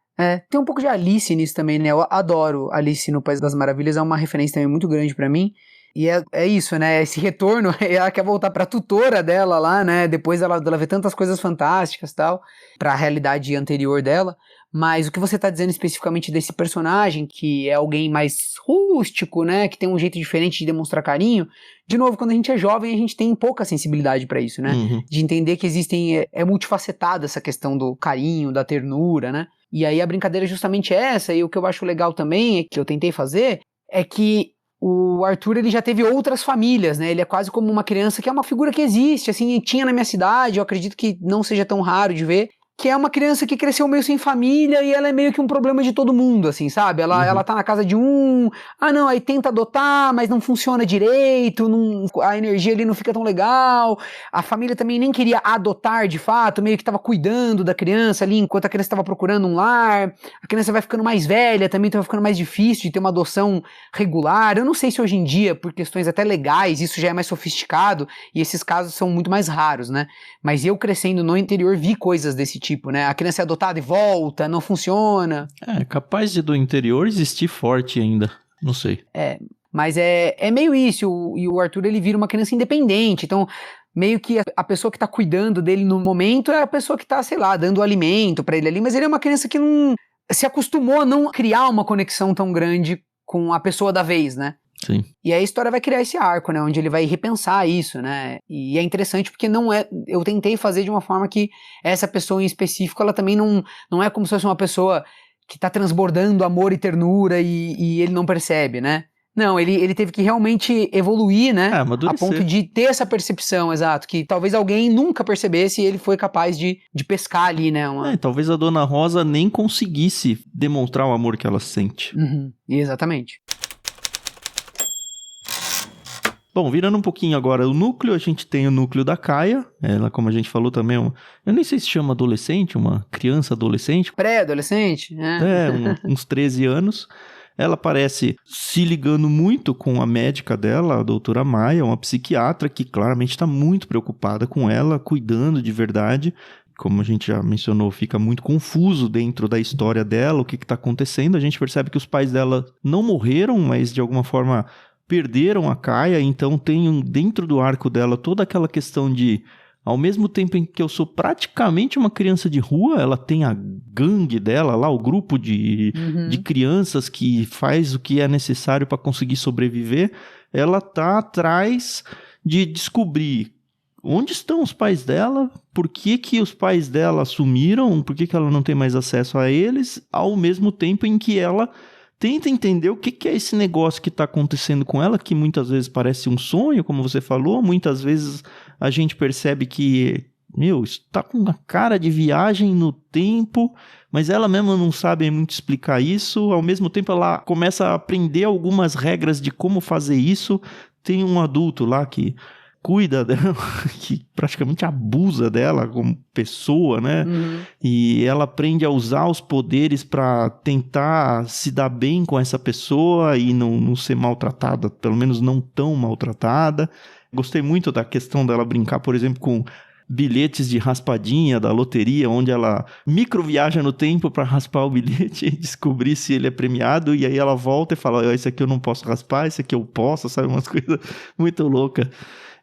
Tem um pouco de Alice nisso também, né? Eu adoro Alice no País das Maravilhas, é uma referência também muito grande pra mim. E é isso, né? Esse retorno, ela quer voltar pra tutora dela lá, né? Depois ela vê tantas coisas fantásticas e tal, pra realidade anterior dela. Mas o que você tá dizendo especificamente desse personagem, que é alguém mais rústico, né? Que tem um jeito diferente de demonstrar carinho. De novo, quando a gente é jovem, a gente tem pouca sensibilidade pra isso, né? Uhum. De entender que existem... É multifacetada essa questão do carinho, da ternura, né? E aí a brincadeira é justamente essa. E o que eu acho legal também, que eu tentei fazer, é que o Arthur, ele já teve outras famílias, né? Ele é quase como uma criança que é uma figura que existe, assim, tinha na minha cidade, eu acredito que não seja tão raro de ver, que é uma criança que cresceu meio sem família e ela é meio que um problema de todo mundo, assim, sabe? Ela tá na casa de aí tenta adotar, mas não funciona direito, a energia ali não fica tão legal, a família também nem queria adotar de fato, meio que tava cuidando da criança ali, enquanto a criança tava procurando um lar, a criança vai ficando mais velha também, então vai ficando mais difícil de ter uma adoção regular. Eu não sei se hoje em dia, por questões até legais, isso já é mais sofisticado e esses casos são muito mais raros, né? Mas eu crescendo no interior vi coisas desse tipo, né? A criança é adotada e volta, não funciona. É capaz de do interior existir forte ainda, não sei. Mas é meio isso, e o Arthur, ele vira uma criança independente, então meio que a pessoa que tá cuidando dele no momento é a pessoa que tá, sei lá, dando alimento pra ele ali, mas ele é uma criança que não se acostumou a não criar uma conexão tão grande com a pessoa da vez, né? Sim. E aí a história vai criar esse arco, né, onde ele vai repensar isso, né, e é interessante porque eu tentei fazer de uma forma que essa pessoa em específico, ela também não é como se fosse uma pessoa que tá transbordando amor e ternura e ele não percebe, né. Não, ele teve que realmente evoluir, né, a ponto de ter essa percepção, exato, que talvez alguém nunca percebesse e ele foi capaz de pescar ali, né. Talvez a Dona Rosa nem conseguisse demonstrar o amor que ela sente. Uhum, exatamente. Bom, virando um pouquinho agora o núcleo, a gente tem o núcleo da Kaia. Ela, como a gente falou também, eu nem sei se chama adolescente, uma criança adolescente. Pré-adolescente, né? Uns 13 anos. Ela parece se ligando muito com a médica dela, a doutora Maia, uma psiquiatra que claramente está muito preocupada com ela, cuidando de verdade. Como a gente já mencionou, fica muito confuso dentro da história dela, o que está acontecendo. A gente percebe que os pais dela não morreram, mas de alguma forma perderam a Kaia, então tem dentro do arco dela toda aquela questão de, ao mesmo tempo em que eu sou praticamente uma criança de rua, ela tem a gangue dela lá, o grupo de crianças que faz o que é necessário para conseguir sobreviver, ela tá atrás de descobrir onde estão os pais dela, por que os pais dela sumiram, por que ela não tem mais acesso a eles, ao mesmo tempo em que ela tenta entender o que é esse negócio que está acontecendo com ela, que muitas vezes parece um sonho, como você falou, muitas vezes a gente percebe que isso tá com uma cara de viagem no tempo, mas ela mesma não sabe muito explicar isso. Ao mesmo tempo, ela começa a aprender algumas regras de como fazer isso. Tem um adulto lá que cuida dela, que praticamente abusa dela como pessoa, né? E ela aprende a usar os poderes para tentar se dar bem com essa pessoa e não ser maltratada, pelo menos não tão maltratada. Gostei muito da questão dela brincar, por exemplo, com bilhetes de raspadinha da loteria, onde ela microviaja no tempo para raspar o bilhete e descobrir se ele é premiado, e aí ela volta e fala, esse aqui eu não posso raspar, esse aqui eu posso, sabe? Umas coisas muito loucas.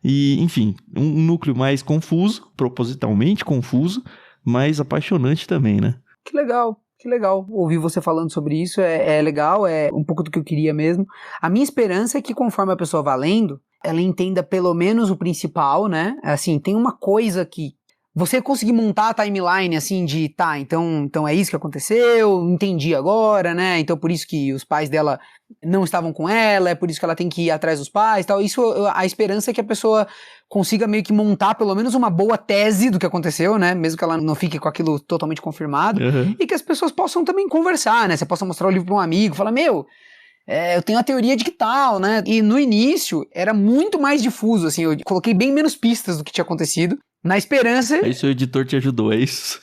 E, enfim, um núcleo mais confuso, propositalmente confuso, mas apaixonante também, né? Que legal. Ouvir você falando sobre isso é legal, é um pouco do que eu queria mesmo. A minha esperança é que conforme a pessoa vá lendo, ela entenda pelo menos o principal, né? Assim, tem uma coisa que você conseguir montar a timeline, assim, de, tá, então é isso que aconteceu, entendi agora, né? Então por isso que os pais dela não estavam com ela, é por isso que ela tem que ir atrás dos pais e tal. Isso, a esperança é que a pessoa consiga meio que montar pelo menos uma boa tese do que aconteceu, né? Mesmo que ela não fique com aquilo totalmente confirmado. E que as pessoas possam também conversar, né? Você possa mostrar o livro para um amigo, falar, eu tenho a teoria de que tal, né? E no início era muito mais difuso, assim, eu coloquei bem menos pistas do que tinha acontecido, na esperança... Aí seu editor te ajudou, é isso?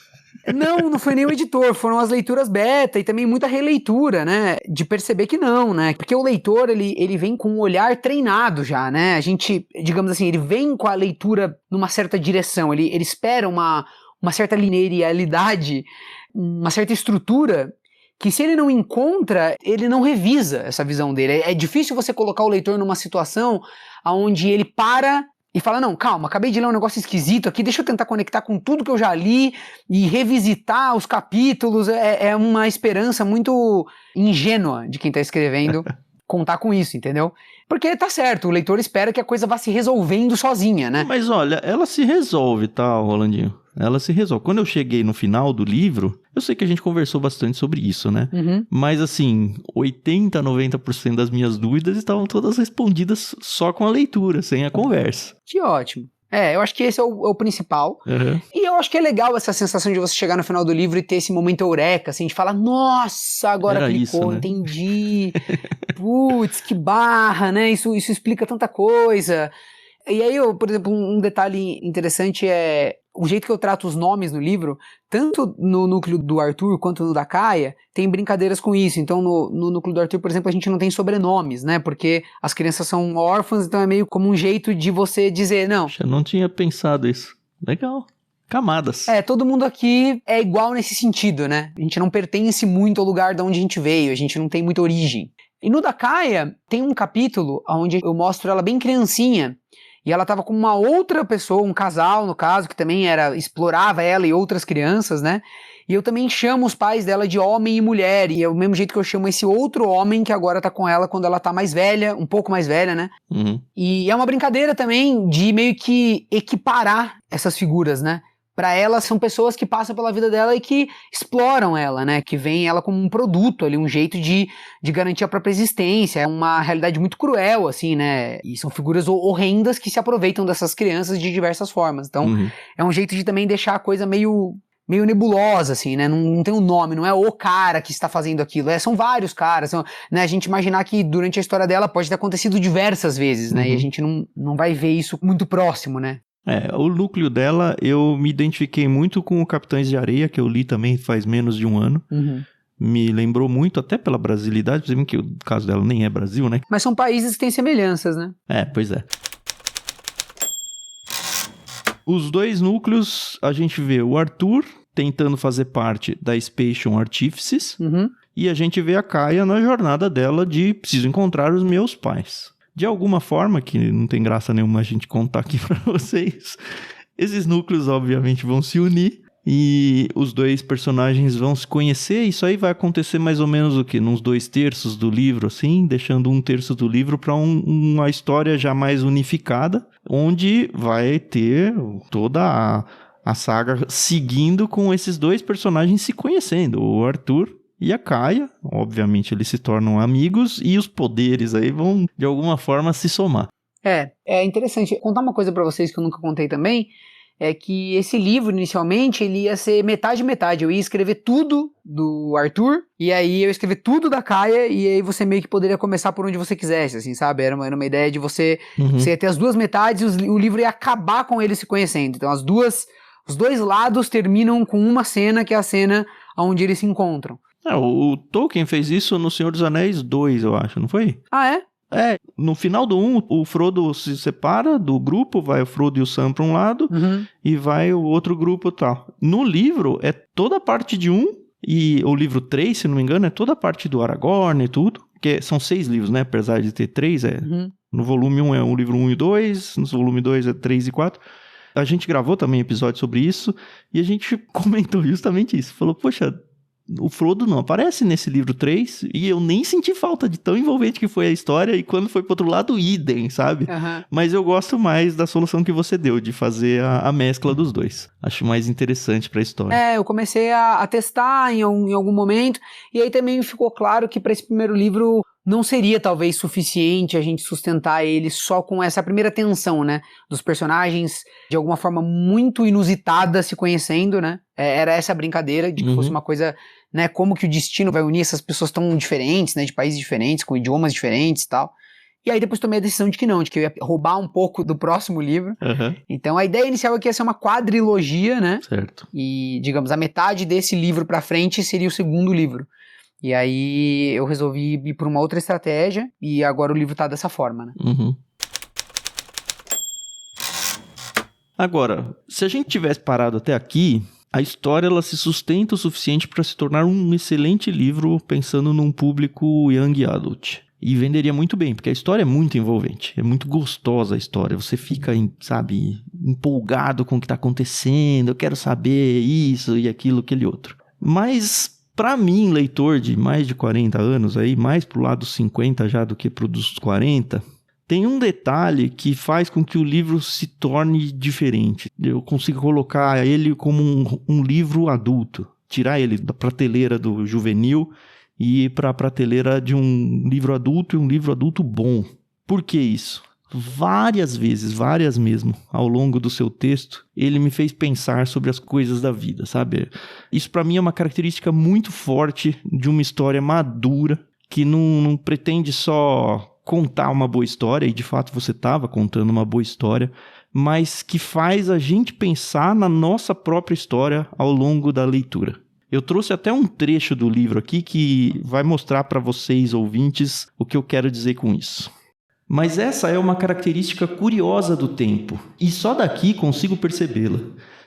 Não foi nem o editor, foram as leituras beta e também muita releitura, né? De perceber que não, né? Porque o leitor, ele vem com um olhar treinado já, né? A gente, digamos assim, ele vem com a leitura numa certa direção, ele espera uma certa linearidade, uma certa estrutura, que se ele não encontra, ele não revisa essa visão dele. É difícil você colocar o leitor numa situação onde ele para e fala, não, calma, acabei de ler um negócio esquisito aqui, deixa eu tentar conectar com tudo que eu já li e revisitar os capítulos. É uma esperança muito ingênua de quem tá escrevendo contar com isso, entendeu? Porque tá certo, o leitor espera que a coisa vá se resolvendo sozinha, né? Mas olha, ela se resolve, tá, Rolandinho? Ela se resolve. Quando eu cheguei no final do livro, eu sei que a gente conversou bastante sobre isso, né? Mas assim, 80, 90% das minhas dúvidas estavam todas respondidas só com a leitura, sem a conversa. Que ótimo. Eu acho que esse é o principal. E eu acho que é legal essa sensação de você chegar no final do livro e ter esse momento eureka, assim, de falar, nossa, agora Era clicou, isso, né? Entendi. Putz, que barra, né? Isso explica tanta coisa. E aí, por exemplo, um detalhe interessante é o jeito que eu trato os nomes no livro, tanto no núcleo do Arthur quanto no da Kaia, tem brincadeiras com isso. Então, no núcleo do Arthur, por exemplo, a gente não tem sobrenomes, né? Porque as crianças são órfãs, então é meio como um jeito de você dizer, não... Eu não tinha pensado isso. Legal. Camadas. Todo mundo aqui é igual nesse sentido, né? A gente não pertence muito ao lugar de onde a gente veio, a gente não tem muita origem. E no da Kaia, tem um capítulo onde eu mostro ela bem criancinha, e ela tava com uma outra pessoa, um casal, no caso, que também explorava ela e outras crianças, né? E eu também chamo os pais dela de homem e mulher, e é o mesmo jeito que eu chamo esse outro homem que agora tá com ela quando ela tá mais velha, um pouco mais velha, né? E é uma brincadeira também de meio que equiparar essas figuras, né? Pra ela, são pessoas que passam pela vida dela e que exploram ela, né? Que veem ela como um produto ali, um jeito de garantir a própria existência. É uma realidade muito cruel, assim, né? E são figuras horrendas que se aproveitam dessas crianças de diversas formas. Então, é um jeito de também deixar a coisa meio nebulosa, assim, né? Não tem um nome, não é o cara que está fazendo aquilo. São vários caras. Né? A gente imaginar que durante a história dela pode ter acontecido diversas vezes, né? E a gente não vai ver isso muito próximo, né? O núcleo dela, eu me identifiquei muito com o Capitães de Areia, que eu li também faz menos de um ano. Me lembrou muito, até pela brasilidade, por exemplo, que o caso dela nem é Brasil, né? Mas são países que têm semelhanças, né? Pois é. Os dois núcleos, a gente vê o Arthur tentando fazer parte da Spation Artifices, e a gente vê a Kaia na jornada dela de preciso encontrar os meus pais. De alguma forma, que não tem graça nenhuma a gente contar aqui pra vocês, esses núcleos obviamente vão se unir e os dois personagens vão se conhecer. Isso aí vai acontecer mais ou menos o quê? Nos 2/3 do livro, assim, deixando 1/3 do livro para uma história já mais unificada, onde vai ter toda a saga seguindo com esses dois personagens se conhecendo, o Arthur e a Kaia. Obviamente eles se tornam amigos e os poderes aí vão de alguma forma se somar. É interessante. Contar uma coisa pra vocês que eu nunca contei também, é que esse livro, inicialmente, ele ia ser metade. Eu ia escrever tudo do Arthur, e aí eu ia escrever tudo da Kaia, e aí você meio que poderia começar por onde você quisesse, assim, sabe? Era uma ideia de você ia ter as duas metades e o livro ia acabar com eles se conhecendo. Então os dois lados terminam com uma cena, que é a cena onde eles se encontram. O Tolkien fez isso no Senhor dos Anéis 2, eu acho, não foi? Ah, é? No final do 1, o Frodo se separa do grupo, vai o Frodo e o Sam pra um lado, e vai o outro grupo e tal. No livro, é toda a parte de 1, e o livro 3, se não me engano, é toda a parte do Aragorn e tudo, porque são 6 livros, né, apesar de ter 3, no volume 1 é o livro 1 e 2, no volume 2 é 3 e 4. A gente gravou também episódio sobre isso, e a gente comentou justamente isso, falou, poxa, o Frodo não aparece nesse livro 3, e eu nem senti falta de tão envolvente que foi a história, e quando foi pro outro lado, idem, sabe? Mas eu gosto mais da solução que você deu, de fazer a mescla dos dois. Acho mais interessante pra história. Eu comecei a testar em algum momento, e aí também ficou claro que pra esse primeiro livro não seria talvez suficiente a gente sustentar ele só com essa primeira tensão, né? Dos personagens, de alguma forma, muito inusitada se conhecendo, né? Era essa a brincadeira de que fosse uma coisa, né? Como que o destino vai unir essas pessoas tão diferentes, né? De países diferentes, com idiomas diferentes e tal. E aí depois tomei a decisão de que não, de que eu ia roubar um pouco do próximo livro. Então a ideia inicial é que ia ser uma quadrilogia, né? Certo. E, digamos, a metade desse livro pra frente seria o segundo livro. E aí eu resolvi ir por uma outra estratégia, e agora o livro tá dessa forma, né? Agora, se a gente tivesse parado até aqui, a história ela se sustenta o suficiente para se tornar um excelente livro pensando num público young adult. E venderia muito bem, porque a história é muito envolvente, é muito gostosa a história, você fica, sabe, empolgado com o que está acontecendo, eu quero saber isso e aquilo, aquele outro. Mas, para mim, leitor de mais de 40 anos, aí, mais pro lado dos 50 já do que pro dos 40, tem um detalhe que faz com que o livro se torne diferente. Eu consigo colocar ele como um livro adulto, tirar ele da prateleira do juvenil e ir para a prateleira de um livro adulto e um livro adulto bom. Por que isso? Várias vezes, várias mesmo, ao longo do seu texto, ele me fez pensar sobre as coisas da vida, sabe? Isso para mim é uma característica muito forte de uma história madura, que não pretende só contar uma boa história, e de fato você estava contando uma boa história, mas que faz a gente pensar na nossa própria história ao longo da leitura. Eu trouxe até um trecho do livro aqui que vai mostrar para vocês, ouvintes, o que eu quero dizer com isso. Mas essa é uma característica curiosa do tempo, e só daqui consigo percebê-la.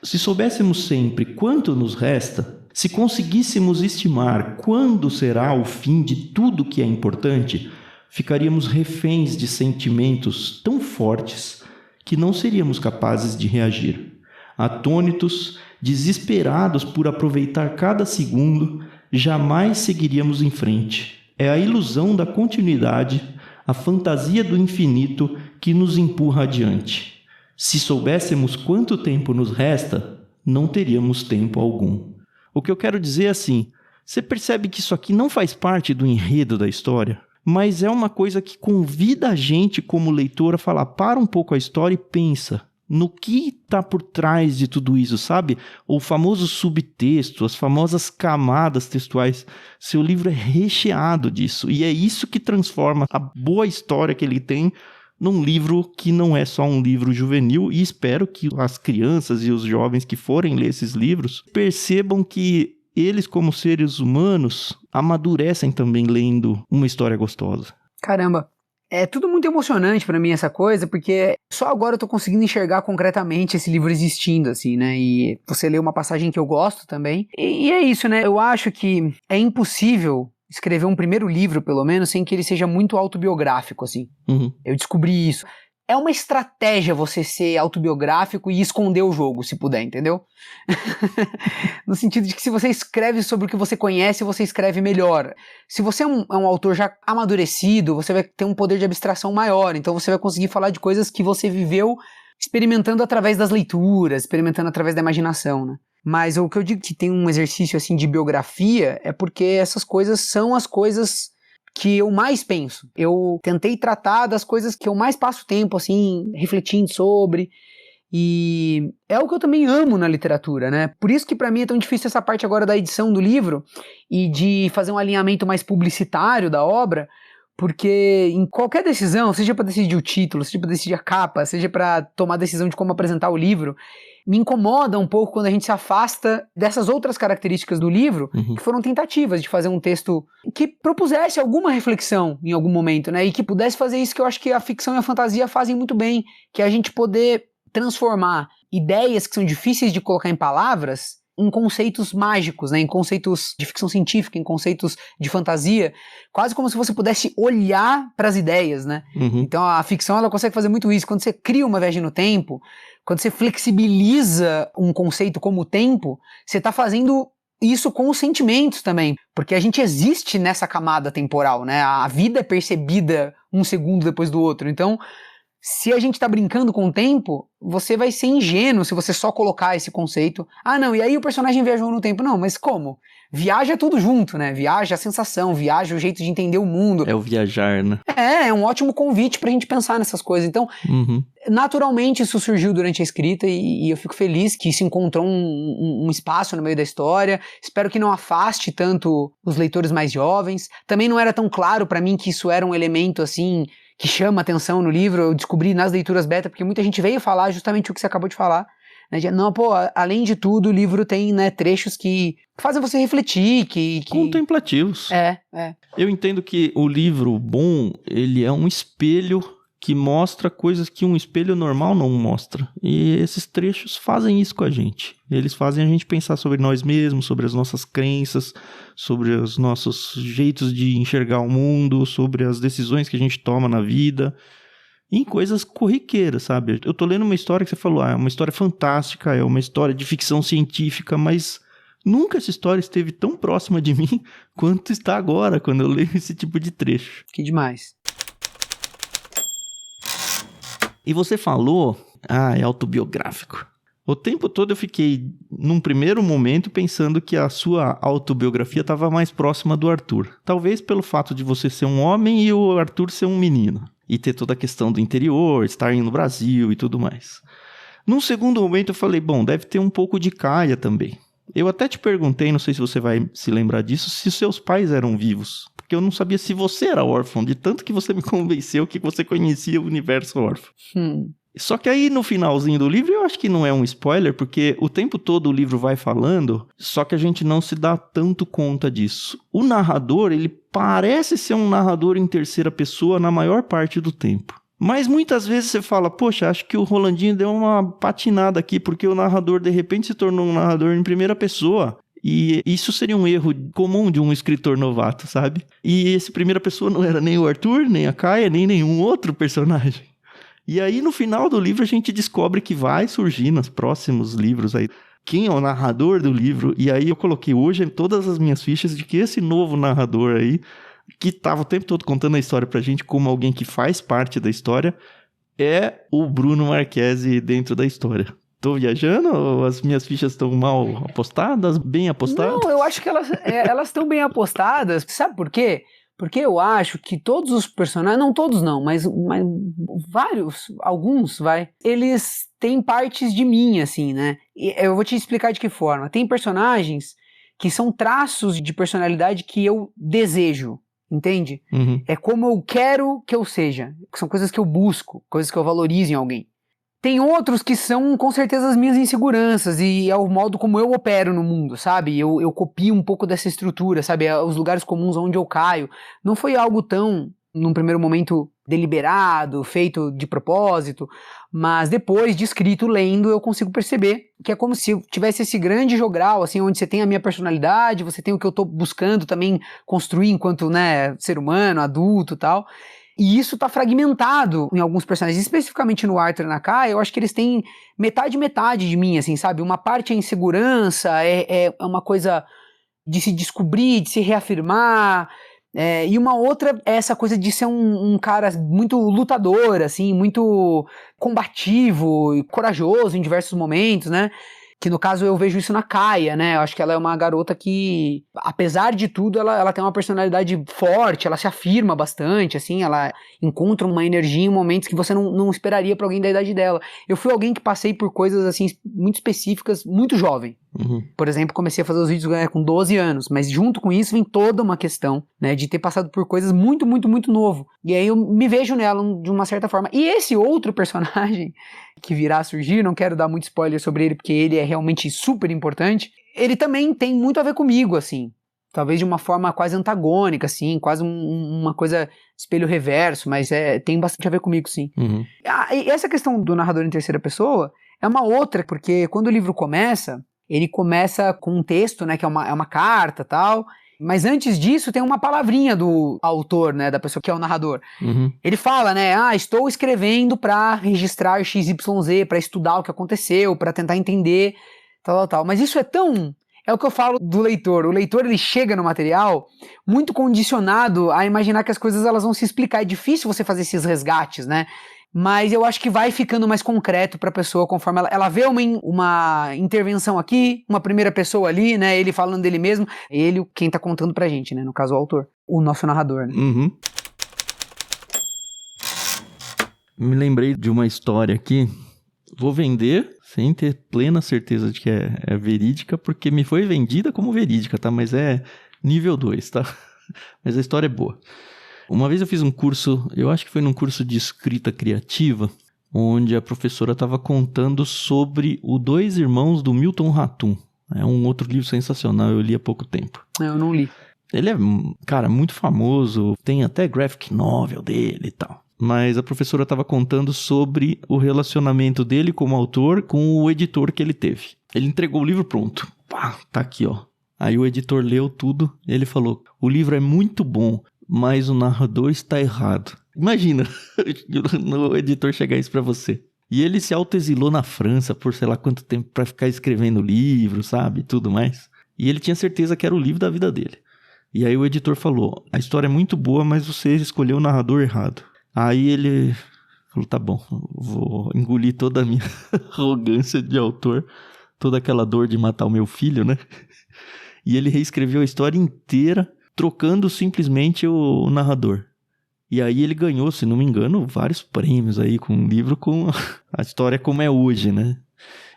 Se soubéssemos sempre quanto nos resta, se conseguíssemos estimar quando será o fim de tudo que é importante, ficaríamos reféns de sentimentos tão fortes que não seríamos capazes de reagir. Atônitos, desesperados por aproveitar cada segundo, jamais seguiríamos em frente. É a ilusão da continuidade, a fantasia do infinito que nos empurra adiante. Se soubéssemos quanto tempo nos resta, não teríamos tempo algum. O que eu quero dizer é assim, você percebe que isso aqui não faz parte do enredo da história, mas é uma coisa que convida a gente como leitor a falar, para um pouco a história e pensa no que está por trás de tudo isso, sabe? O famoso subtexto, as famosas camadas textuais. Seu livro é recheado disso, e é isso que transforma a boa história que ele tem num livro que não é só um livro juvenil, e espero que as crianças e os jovens que forem ler esses livros percebam que eles, como seres humanos, amadurecem também lendo uma história gostosa. Caramba, é tudo muito emocionante pra mim essa coisa, porque só agora eu tô conseguindo enxergar concretamente esse livro existindo, assim, né? E você lê uma passagem que eu gosto também. E é isso, né? Eu acho que é impossível escrever um primeiro livro, pelo menos, sem que ele seja muito autobiográfico, assim. Eu descobri isso. É uma estratégia você ser autobiográfico e esconder o jogo, se puder, entendeu? No sentido de que se você escreve sobre o que você conhece, você escreve melhor. Se você é um autor já amadurecido, você vai ter um poder de abstração maior, então você vai conseguir falar de coisas que você viveu experimentando através das leituras, experimentando através da imaginação, né? Mas o que eu digo que tem um exercício assim de biografia é porque essas coisas são as coisas que eu mais penso. Eu tentei tratar das coisas que eu mais passo tempo, assim, refletindo sobre, E é o que eu também amo na literatura, né? Por isso que pra mim é tão difícil essa parte agora da edição do livro e de fazer um alinhamento mais publicitário da obra, porque em qualquer decisão, seja pra decidir o título, seja pra decidir a capa, seja pra tomar a decisão de como apresentar o livro, me incomoda um pouco quando a gente se afasta dessas outras características do livro, que foram tentativas de fazer um texto que propusesse alguma reflexão em algum momento, né? E que pudesse fazer isso que eu acho que a ficção e a fantasia fazem muito bem, que é a gente poder transformar ideias que são difíceis de colocar em palavras em conceitos mágicos, né? Em conceitos de ficção científica, em conceitos de fantasia, quase como se você pudesse olhar para as ideias, né? Então a ficção ela consegue fazer muito isso. Quando você cria uma viagem no tempo, quando você flexibiliza um conceito como o tempo, você está fazendo isso com os sentimentos também, porque a gente existe nessa camada temporal, né? A vida é percebida um segundo depois do outro. Então, se a gente tá brincando com o tempo, você vai ser ingênuo se você só colocar esse conceito. Ah, não, e aí o personagem viajou no tempo. Não, mas como? Viaja tudo junto, né? Viaja a sensação, viaja o jeito de entender o mundo. É o viajar, né? É um ótimo convite pra gente pensar nessas coisas. Então, naturalmente isso surgiu durante a escrita e eu fico feliz que isso encontrou um espaço no meio da história. Espero que não afaste tanto os leitores mais jovens. Também não era tão claro pra mim que isso era um elemento, assim, que chama atenção no livro. Eu descobri nas leituras beta, porque muita gente veio falar justamente o que você acabou de falar, né? Não, pô, além de tudo, o livro tem, né, trechos que fazem você refletir, que... Contemplativos. É. Eu entendo que o livro bom, ele é um espelho que mostra coisas que um espelho normal não mostra. E esses trechos fazem isso com a gente. Eles fazem a gente pensar sobre nós mesmos, sobre as nossas crenças, sobre os nossos jeitos de enxergar o mundo, sobre as decisões que a gente toma na vida, em coisas corriqueiras, sabe? Eu tô lendo uma história que você falou, é uma história fantástica, é uma história de ficção científica, mas nunca essa história esteve tão próxima de mim quanto está agora, quando eu leio esse tipo de trecho. Que demais. E você falou, é autobiográfico. O tempo todo eu fiquei, num primeiro momento, pensando que a sua autobiografia estava mais próxima do Arthur. Talvez pelo fato de você ser um homem e o Arthur ser um menino. E ter toda a questão do interior, estar no Brasil e tudo mais. Num segundo momento eu falei, bom, deve ter um pouco de Kaia também. Eu até te perguntei, não sei se você vai se lembrar disso, se seus pais eram vivos. Porque eu não sabia se você era órfão, de tanto que você me convenceu que você conhecia o universo órfão. Só que aí no finalzinho do livro, eu acho que não é um spoiler, porque o tempo todo o livro vai falando, só que a gente não se dá tanto conta disso. O narrador, ele parece ser um narrador em terceira pessoa na maior parte do tempo. Mas muitas vezes você fala, poxa, acho que o Rolandinho deu uma patinada aqui, porque o narrador de repente se tornou um narrador em primeira pessoa. E isso seria um erro comum de um escritor novato, sabe? E esse primeira pessoa não era nem o Arthur, nem a Kaia, nem nenhum outro personagem. E aí no final do livro a gente descobre que vai surgir nos próximos livros aí quem é o narrador do livro. E aí eu coloquei hoje todas as minhas fichas de que esse novo narrador aí, que estava o tempo todo contando a história pra gente como alguém que faz parte da história, é o Bruno Marchese dentro da história. Tô viajando ou as minhas fichas estão mal apostadas, bem apostadas? Não, eu acho que elas estão bem apostadas. Sabe por quê? Porque eu acho que todos os personagens, não todos não, mas vários, alguns, eles têm partes de mim, assim, né? E eu vou te explicar de que forma. Tem personagens que são traços de personalidade que eu desejo, entende? É como eu quero que eu seja. São coisas que eu busco, coisas que eu valorizo em alguém. Tem outros que são, com certeza, as minhas inseguranças e é o modo como eu opero no mundo, sabe? Eu copio um pouco dessa estrutura, sabe? Os lugares comuns onde eu caio. Não foi algo tão, num primeiro momento, deliberado, feito de propósito, mas depois de escrito, lendo, eu consigo perceber que é como se eu tivesse esse grande jogral, assim, onde você tem a minha personalidade, você tem o que eu tô buscando também construir enquanto, né, ser humano, adulto e tal. E isso tá fragmentado em alguns personagens, especificamente no Arthur e na Kaia. Eu acho que eles têm metade de mim, assim, sabe? Uma parte é insegurança, é uma coisa de se descobrir, de se reafirmar, e uma outra é essa coisa de ser um cara muito lutador, assim, muito combativo e corajoso em diversos momentos, né? Que no caso eu vejo isso na Kaia, né? Eu acho que ela é uma garota que, apesar de tudo, ela tem uma personalidade forte, ela se afirma bastante, assim, ela encontra uma energia em momentos que você não esperaria pra alguém da idade dela. Eu fui alguém que passei por coisas, assim, muito específicas, muito jovem. Por exemplo, comecei a fazer os vídeos com 12 anos, mas junto com isso vem toda uma questão, né, de ter passado por coisas muito, muito, muito novo. E aí eu me vejo nela de uma certa forma. E esse outro personagem que virá a surgir, não quero dar muito spoiler sobre ele, porque ele é realmente super importante, ele também tem muito a ver comigo, assim. Talvez de uma forma quase antagônica, assim, quase uma coisa espelho reverso, mas tem bastante a ver comigo, sim. E essa questão do narrador em terceira pessoa é uma outra, porque quando o livro começa, ele começa com um texto, né, que é uma carta e tal, mas antes disso tem uma palavrinha do autor, né, da pessoa que é o narrador. Ele fala, né, estou escrevendo para registrar XYZ, para estudar o que aconteceu, para tentar entender, tal. Mas isso é o que eu falo do leitor. O leitor, ele chega no material muito condicionado a imaginar que as coisas elas vão se explicar. É difícil você fazer esses resgates, né? Mas eu acho que vai ficando mais concreto pra pessoa conforme ela vê uma intervenção aqui, uma primeira pessoa ali, né? Ele falando dele mesmo. Ele, quem tá contando pra gente, né? No caso, o autor. O nosso narrador, né? Me lembrei de uma história aqui. Vou vender sem ter plena certeza de que é verídica, porque me foi vendida como verídica, tá? Mas é nível 2, tá? Mas a história é boa. Uma vez eu fiz um curso, eu acho que foi num curso de escrita criativa, onde a professora estava contando sobre os Dois Irmãos do Milton Ratum. É um outro livro sensacional, eu li há pouco tempo. Eu não li. Ele é, cara, muito famoso, tem até graphic novel dele e tal. Mas a professora estava contando sobre o relacionamento dele como autor com o editor que ele teve. Ele entregou o livro pronto. Pá, tá aqui, ó. Aí o editor leu tudo, ele falou, o livro é muito bom, mas o narrador está errado. Imagina o editor chegar isso pra você. E ele se autoexilou na França por sei lá quanto tempo pra ficar escrevendo livro, sabe? Tudo mais. E ele tinha certeza que era o livro da vida dele. E aí o editor falou, a história é muito boa, mas você escolheu o narrador errado. Aí ele falou, tá bom, vou engolir toda a minha arrogância de autor, toda aquela dor de matar o meu filho, né? E ele reescreveu a história inteira, trocando simplesmente o narrador. E aí ele ganhou, se não me engano, vários prêmios aí com o livro, com a história como é hoje, né?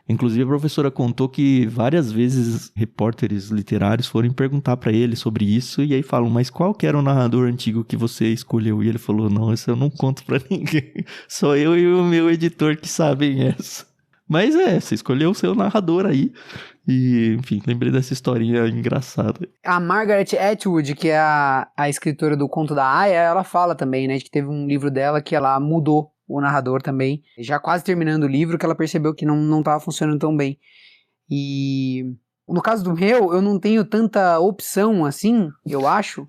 Inclusive a professora contou que várias vezes repórteres literários foram perguntar pra ele sobre isso, e aí falam, mas qual que era o narrador antigo que você escolheu? E ele falou, não, isso eu não conto pra ninguém, só eu e o meu editor que sabem essa. Mas você escolheu o seu narrador aí. E, enfim, lembrei dessa historinha engraçada. A Margaret Atwood, que é a escritora do Conto da Aia, ela fala também, né, de que teve um livro dela que ela mudou o narrador também, já quase terminando o livro, que ela percebeu que não estava funcionando tão bem. E no caso do meu, eu não tenho tanta opção assim, eu acho,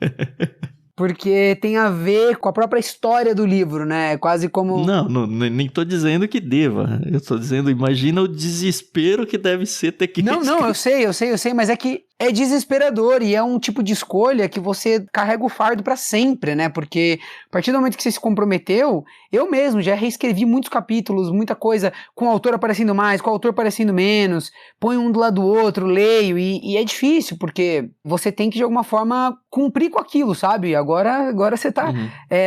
porque tem a ver com a própria história do livro, né? Quase como... Não, nem tô dizendo que deva. Eu tô dizendo, imagina o desespero que deve ser ter que... Não, eu sei, mas é que é desesperador e é um tipo de escolha que você carrega o fardo pra sempre, né? Porque a partir do momento que você se comprometeu, eu mesmo já reescrevi muitos capítulos, muita coisa, com o autor aparecendo mais, com o autor aparecendo menos, põe um do lado do outro, leio, e é difícil, porque você tem que de alguma forma cumprir com aquilo, sabe? Agora você tá...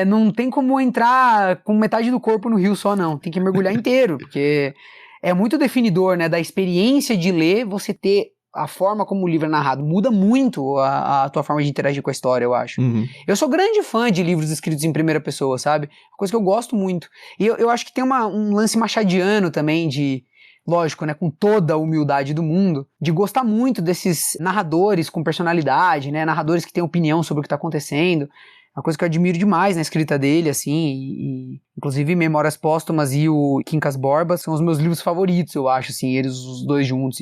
não tem como entrar com metade do corpo no rio só, não. Tem que mergulhar inteiro, porque é muito definidor, né? Da experiência de ler, você ter a forma como o livro é narrado. Muda muito a tua forma de interagir com a história, eu acho. Eu sou grande fã de livros escritos em primeira pessoa, sabe? Uma coisa que eu gosto muito. E eu acho que tem um lance machadiano também de... Lógico, né, com toda a humildade do mundo, de gostar muito desses narradores com personalidade, né, narradores que têm opinião sobre o que está acontecendo, uma coisa que eu admiro demais na escrita dele, assim, e inclusive Memórias Póstumas e o Quincas Borba são os meus livros favoritos, eu acho, assim, eles os dois juntos.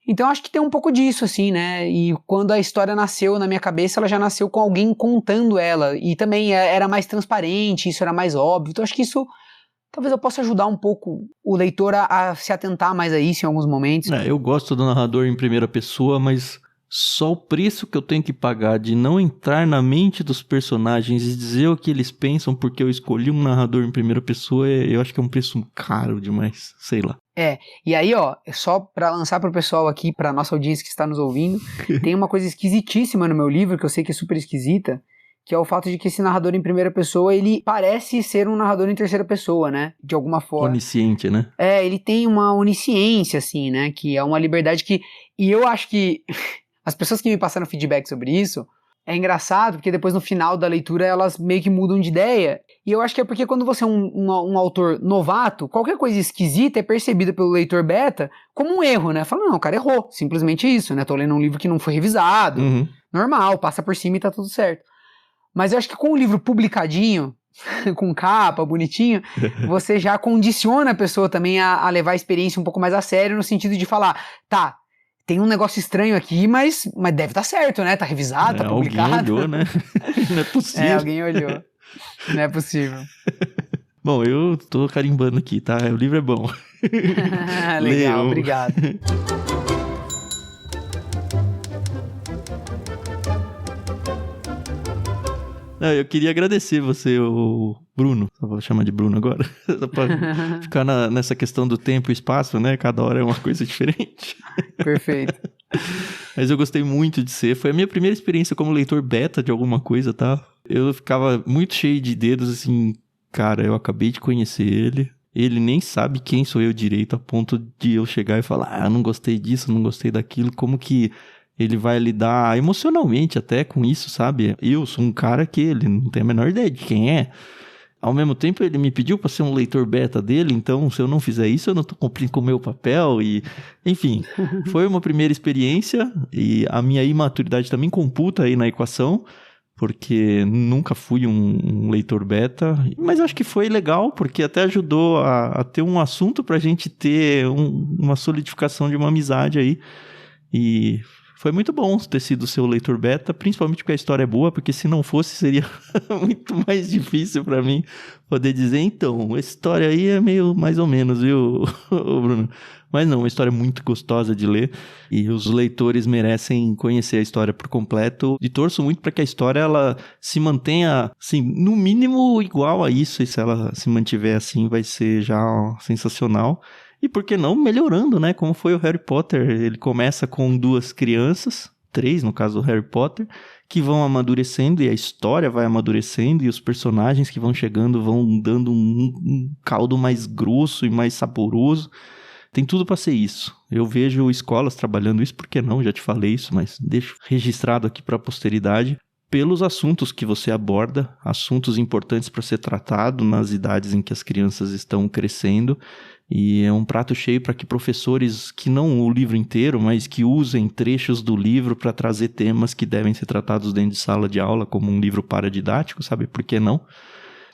Então acho que tem um pouco disso, assim, né, e quando a história nasceu na minha cabeça, ela já nasceu com alguém contando ela, e também era mais transparente, isso era mais óbvio, então acho que isso... Talvez eu possa ajudar um pouco o leitor a se atentar mais a isso em alguns momentos. Eu gosto do narrador em primeira pessoa, mas só o preço que eu tenho que pagar de não entrar na mente dos personagens e dizer o que eles pensam porque eu escolhi um narrador em primeira pessoa, eu acho que é um preço caro demais, sei lá. E aí, ó, só pra lançar pro pessoal aqui, pra nossa audiência que está nos ouvindo, tem uma coisa esquisitíssima no meu livro, que eu sei que é super esquisita, que é o fato de que esse narrador em primeira pessoa, ele parece ser um narrador em terceira pessoa, né? De alguma forma. Onisciente, né? Ele tem uma onisciência, assim, né? Que é uma liberdade que... E eu acho que as pessoas que me passaram feedback sobre isso, é engraçado, porque depois no final da leitura elas meio que mudam de ideia. E eu acho que é porque quando você é um autor novato, qualquer coisa esquisita é percebida pelo leitor beta como um erro, né? Fala, não, o cara errou, simplesmente isso, né? Tô lendo um livro que não foi revisado, normal, passa por cima e tá tudo certo. Mas eu acho que com o livro publicadinho, com capa, bonitinho, você já condiciona a pessoa também a levar a experiência um pouco mais a sério, no sentido de falar, tá, tem um negócio estranho aqui, mas deve estar certo, né? Tá revisado, tá publicado. Alguém olhou, né? Não é possível. Alguém olhou. Não é possível. Bom, eu tô carimbando aqui, tá? O livro é bom. Legal, Leiam. obrigado. Não, eu queria agradecer você, o Bruno, só vou chamar de Bruno agora, só pra ficar nessa questão do tempo e espaço, né? Cada hora é uma coisa diferente. Perfeito. Mas eu gostei muito de ser, foi a minha primeira experiência como leitor beta de alguma coisa, tá? Eu ficava muito cheio de dedos, assim, cara, eu acabei de conhecer ele nem sabe quem sou eu direito, a ponto de eu chegar e falar, não gostei disso, não gostei daquilo, como que ele vai lidar emocionalmente até com isso, sabe? Eu sou um cara que ele não tem a menor ideia de quem é. Ao mesmo tempo, ele me pediu para ser um leitor beta dele, então se eu não fizer isso, eu não tô cumprindo com o meu papel e... Enfim, foi uma primeira experiência e a minha imaturidade também computa aí na equação, porque nunca fui um leitor beta, mas acho que foi legal, porque até ajudou a ter um assunto pra gente ter uma solidificação de uma amizade aí. E... foi muito bom ter sido seu leitor beta, principalmente porque a história é boa, porque se não fosse seria muito mais difícil pra mim poder dizer, então, a história aí é meio mais ou menos, viu, Bruno? Mas não, uma história muito gostosa de ler e os leitores merecem conhecer a história por completo e torço muito para que a história ela se mantenha, assim, no mínimo igual a isso, e se ela se mantiver assim vai ser já sensacional. E por que não melhorando, né? Como foi o Harry Potter. Ele começa com 2 crianças, 3 no caso do Harry Potter, que vão amadurecendo e a história vai amadurecendo e os personagens que vão chegando vão dando um caldo mais grosso e mais saboroso. Tem tudo para ser isso. Eu vejo escolas trabalhando isso, por que não? Já te falei isso, mas deixo registrado aqui para a posteridade. Pelos assuntos que você aborda, assuntos importantes para ser tratado nas idades em que as crianças estão crescendo, e é um prato cheio para que professores, que não o livro inteiro, mas que usem trechos do livro para trazer temas que devem ser tratados dentro de sala de aula, como um livro paradidático, sabe? Por que não?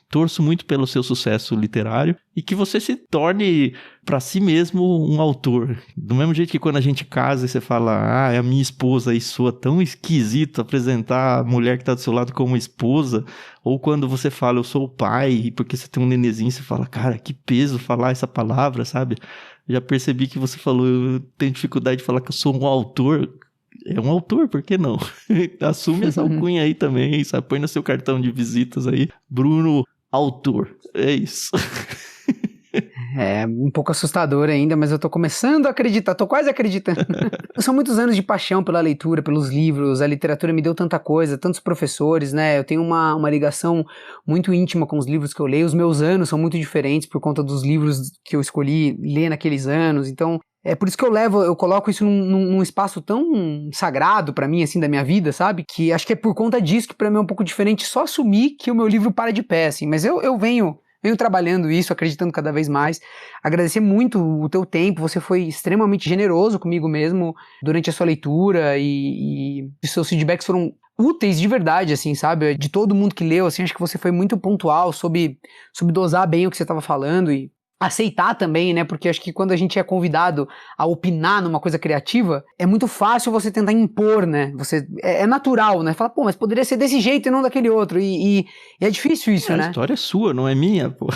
Torço muito pelo seu sucesso literário e que você se torne para si mesmo um autor. Do mesmo jeito que quando a gente casa e você fala, é a minha esposa, e soa tão esquisito apresentar a mulher que está do seu lado como esposa, ou quando você fala, eu sou o pai, porque você tem um nenenzinho, você fala, cara, que peso falar essa palavra, sabe? Já percebi que você falou, eu tenho dificuldade de falar que eu sou um autor. É um autor, por que não? Assume essa alcunha aí também, sabe? Põe no seu cartão de visitas aí, Bruno Autor, é isso. É um pouco assustador ainda, mas eu tô começando a acreditar, tô quase acreditando. São muitos anos de paixão pela leitura, pelos livros, a literatura me deu tanta coisa, tantos professores, né? Eu tenho uma ligação muito íntima com os livros que eu leio, os meus anos são muito diferentes por conta dos livros que eu escolhi ler naqueles anos, então... É por isso que eu coloco isso num espaço tão sagrado pra mim, assim, da minha vida, sabe? Que acho que é por conta disso que pra mim é um pouco diferente só assumir que o meu livro para de pé, assim. Mas eu venho trabalhando isso, acreditando cada vez mais. Agradecer muito o teu tempo, você foi extremamente generoso comigo mesmo durante a sua leitura e os seus feedbacks foram úteis de verdade, assim, sabe? De todo mundo que leu, assim, acho que você foi muito pontual, soube dosar bem o que você estava falando e aceitar também, né, porque acho que quando a gente é convidado a opinar numa coisa criativa, é muito fácil você tentar impor, né, é natural, né, fala, pô, mas poderia ser desse jeito e não daquele outro, e é difícil isso, né. A história é sua, não é minha, pô.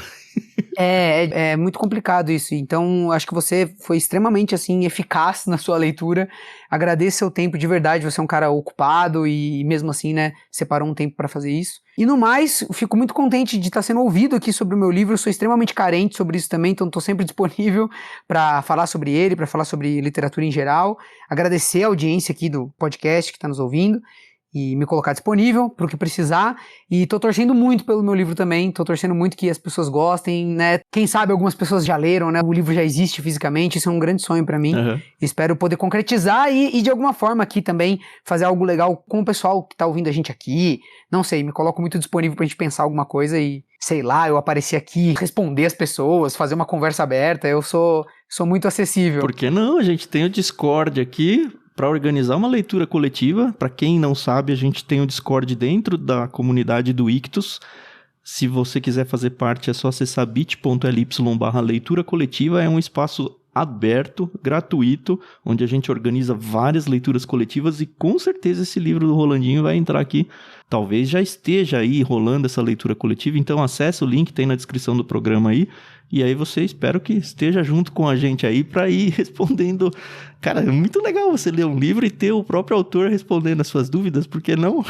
É muito complicado isso. Então, acho que você foi extremamente, assim, eficaz na sua leitura. Agradeço seu tempo de verdade. Você é um cara ocupado e mesmo assim, né, separou um tempo para fazer isso. E no mais, fico muito contente de estar sendo ouvido aqui sobre o meu livro. Eu sou extremamente carente sobre isso também, então estou sempre disponível para falar sobre ele, para falar sobre literatura em geral. Agradecer a audiência aqui do podcast que está nos ouvindo. E me colocar disponível para o que precisar, e tô torcendo muito pelo meu livro também, tô torcendo muito que as pessoas gostem, né, quem sabe algumas pessoas já leram, né, o livro já existe fisicamente, isso é um grande sonho para mim, Espero poder concretizar e de alguma forma aqui também fazer algo legal com o pessoal que tá ouvindo a gente aqui, não sei, me coloco muito disponível pra gente pensar alguma coisa e, sei lá, eu aparecer aqui, responder as pessoas, fazer uma conversa aberta, eu sou muito acessível. Por que não? A gente tem o Discord aqui, para organizar uma leitura coletiva. Para quem não sabe, a gente tem o Discord dentro da comunidade do Ictus. Se você quiser fazer parte, é só acessar bit.ly/leitura coletiva. É um espaço aberto, gratuito, onde a gente organiza várias leituras coletivas e com certeza esse livro do Rolandinho vai entrar aqui. Talvez já esteja aí rolando essa leitura coletiva, então acessa o link, tem na descrição do programa aí, e aí você espero que esteja junto com a gente aí para ir respondendo. Cara, é muito legal você ler um livro e ter o próprio autor respondendo as suas dúvidas, por que não?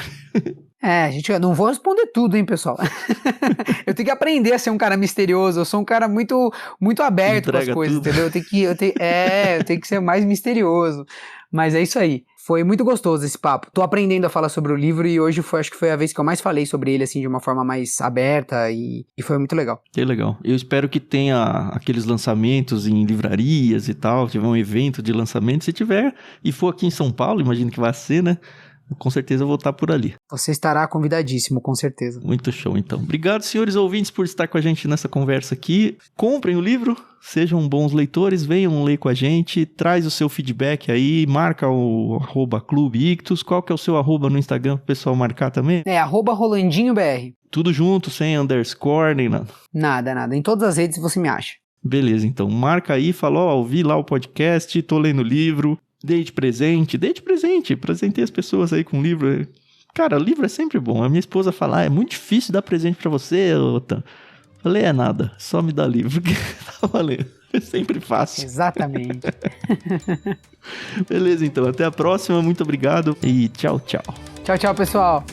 Eu não vou responder tudo, hein, pessoal? Eu tenho que aprender a ser um cara misterioso, eu sou um cara muito, muito aberto com as coisas, tudo. Entendeu? Eu tenho que ser mais misterioso, mas é isso aí. Foi muito gostoso esse papo. Tô aprendendo a falar sobre o livro e hoje acho que foi a vez que eu mais falei sobre ele, assim, de uma forma mais aberta e foi muito legal. Que legal. Eu espero que tenha aqueles lançamentos em livrarias e tal, tiver um evento de lançamento, se tiver, e for aqui em São Paulo, imagino que vai ser, né? Com certeza eu vou estar por ali. Você estará convidadíssimo, com certeza. Muito show, então. Obrigado, senhores ouvintes, por estar com a gente nessa conversa aqui. Comprem o livro, sejam bons leitores, venham ler com a gente, traz o seu feedback aí, marca o @clubeictus. Qual que é o seu @ no Instagram pro pessoal marcar também? É, @RolandinhoBR. Tudo junto, sem underscore, nem nada? Nada. Em todas as redes você me acha. Beleza, então. Marca aí, fala, ouvi lá o podcast, tô lendo o livro. Dei de presente, presentei as pessoas aí com livro. Cara, livro é sempre bom. A minha esposa fala, é muito difícil dar presente pra você, Otan. Falei, é nada, só me dá livro, que tá valendo. É sempre fácil. Exatamente. Beleza, então, até a próxima, muito obrigado e tchau, tchau. Tchau, pessoal.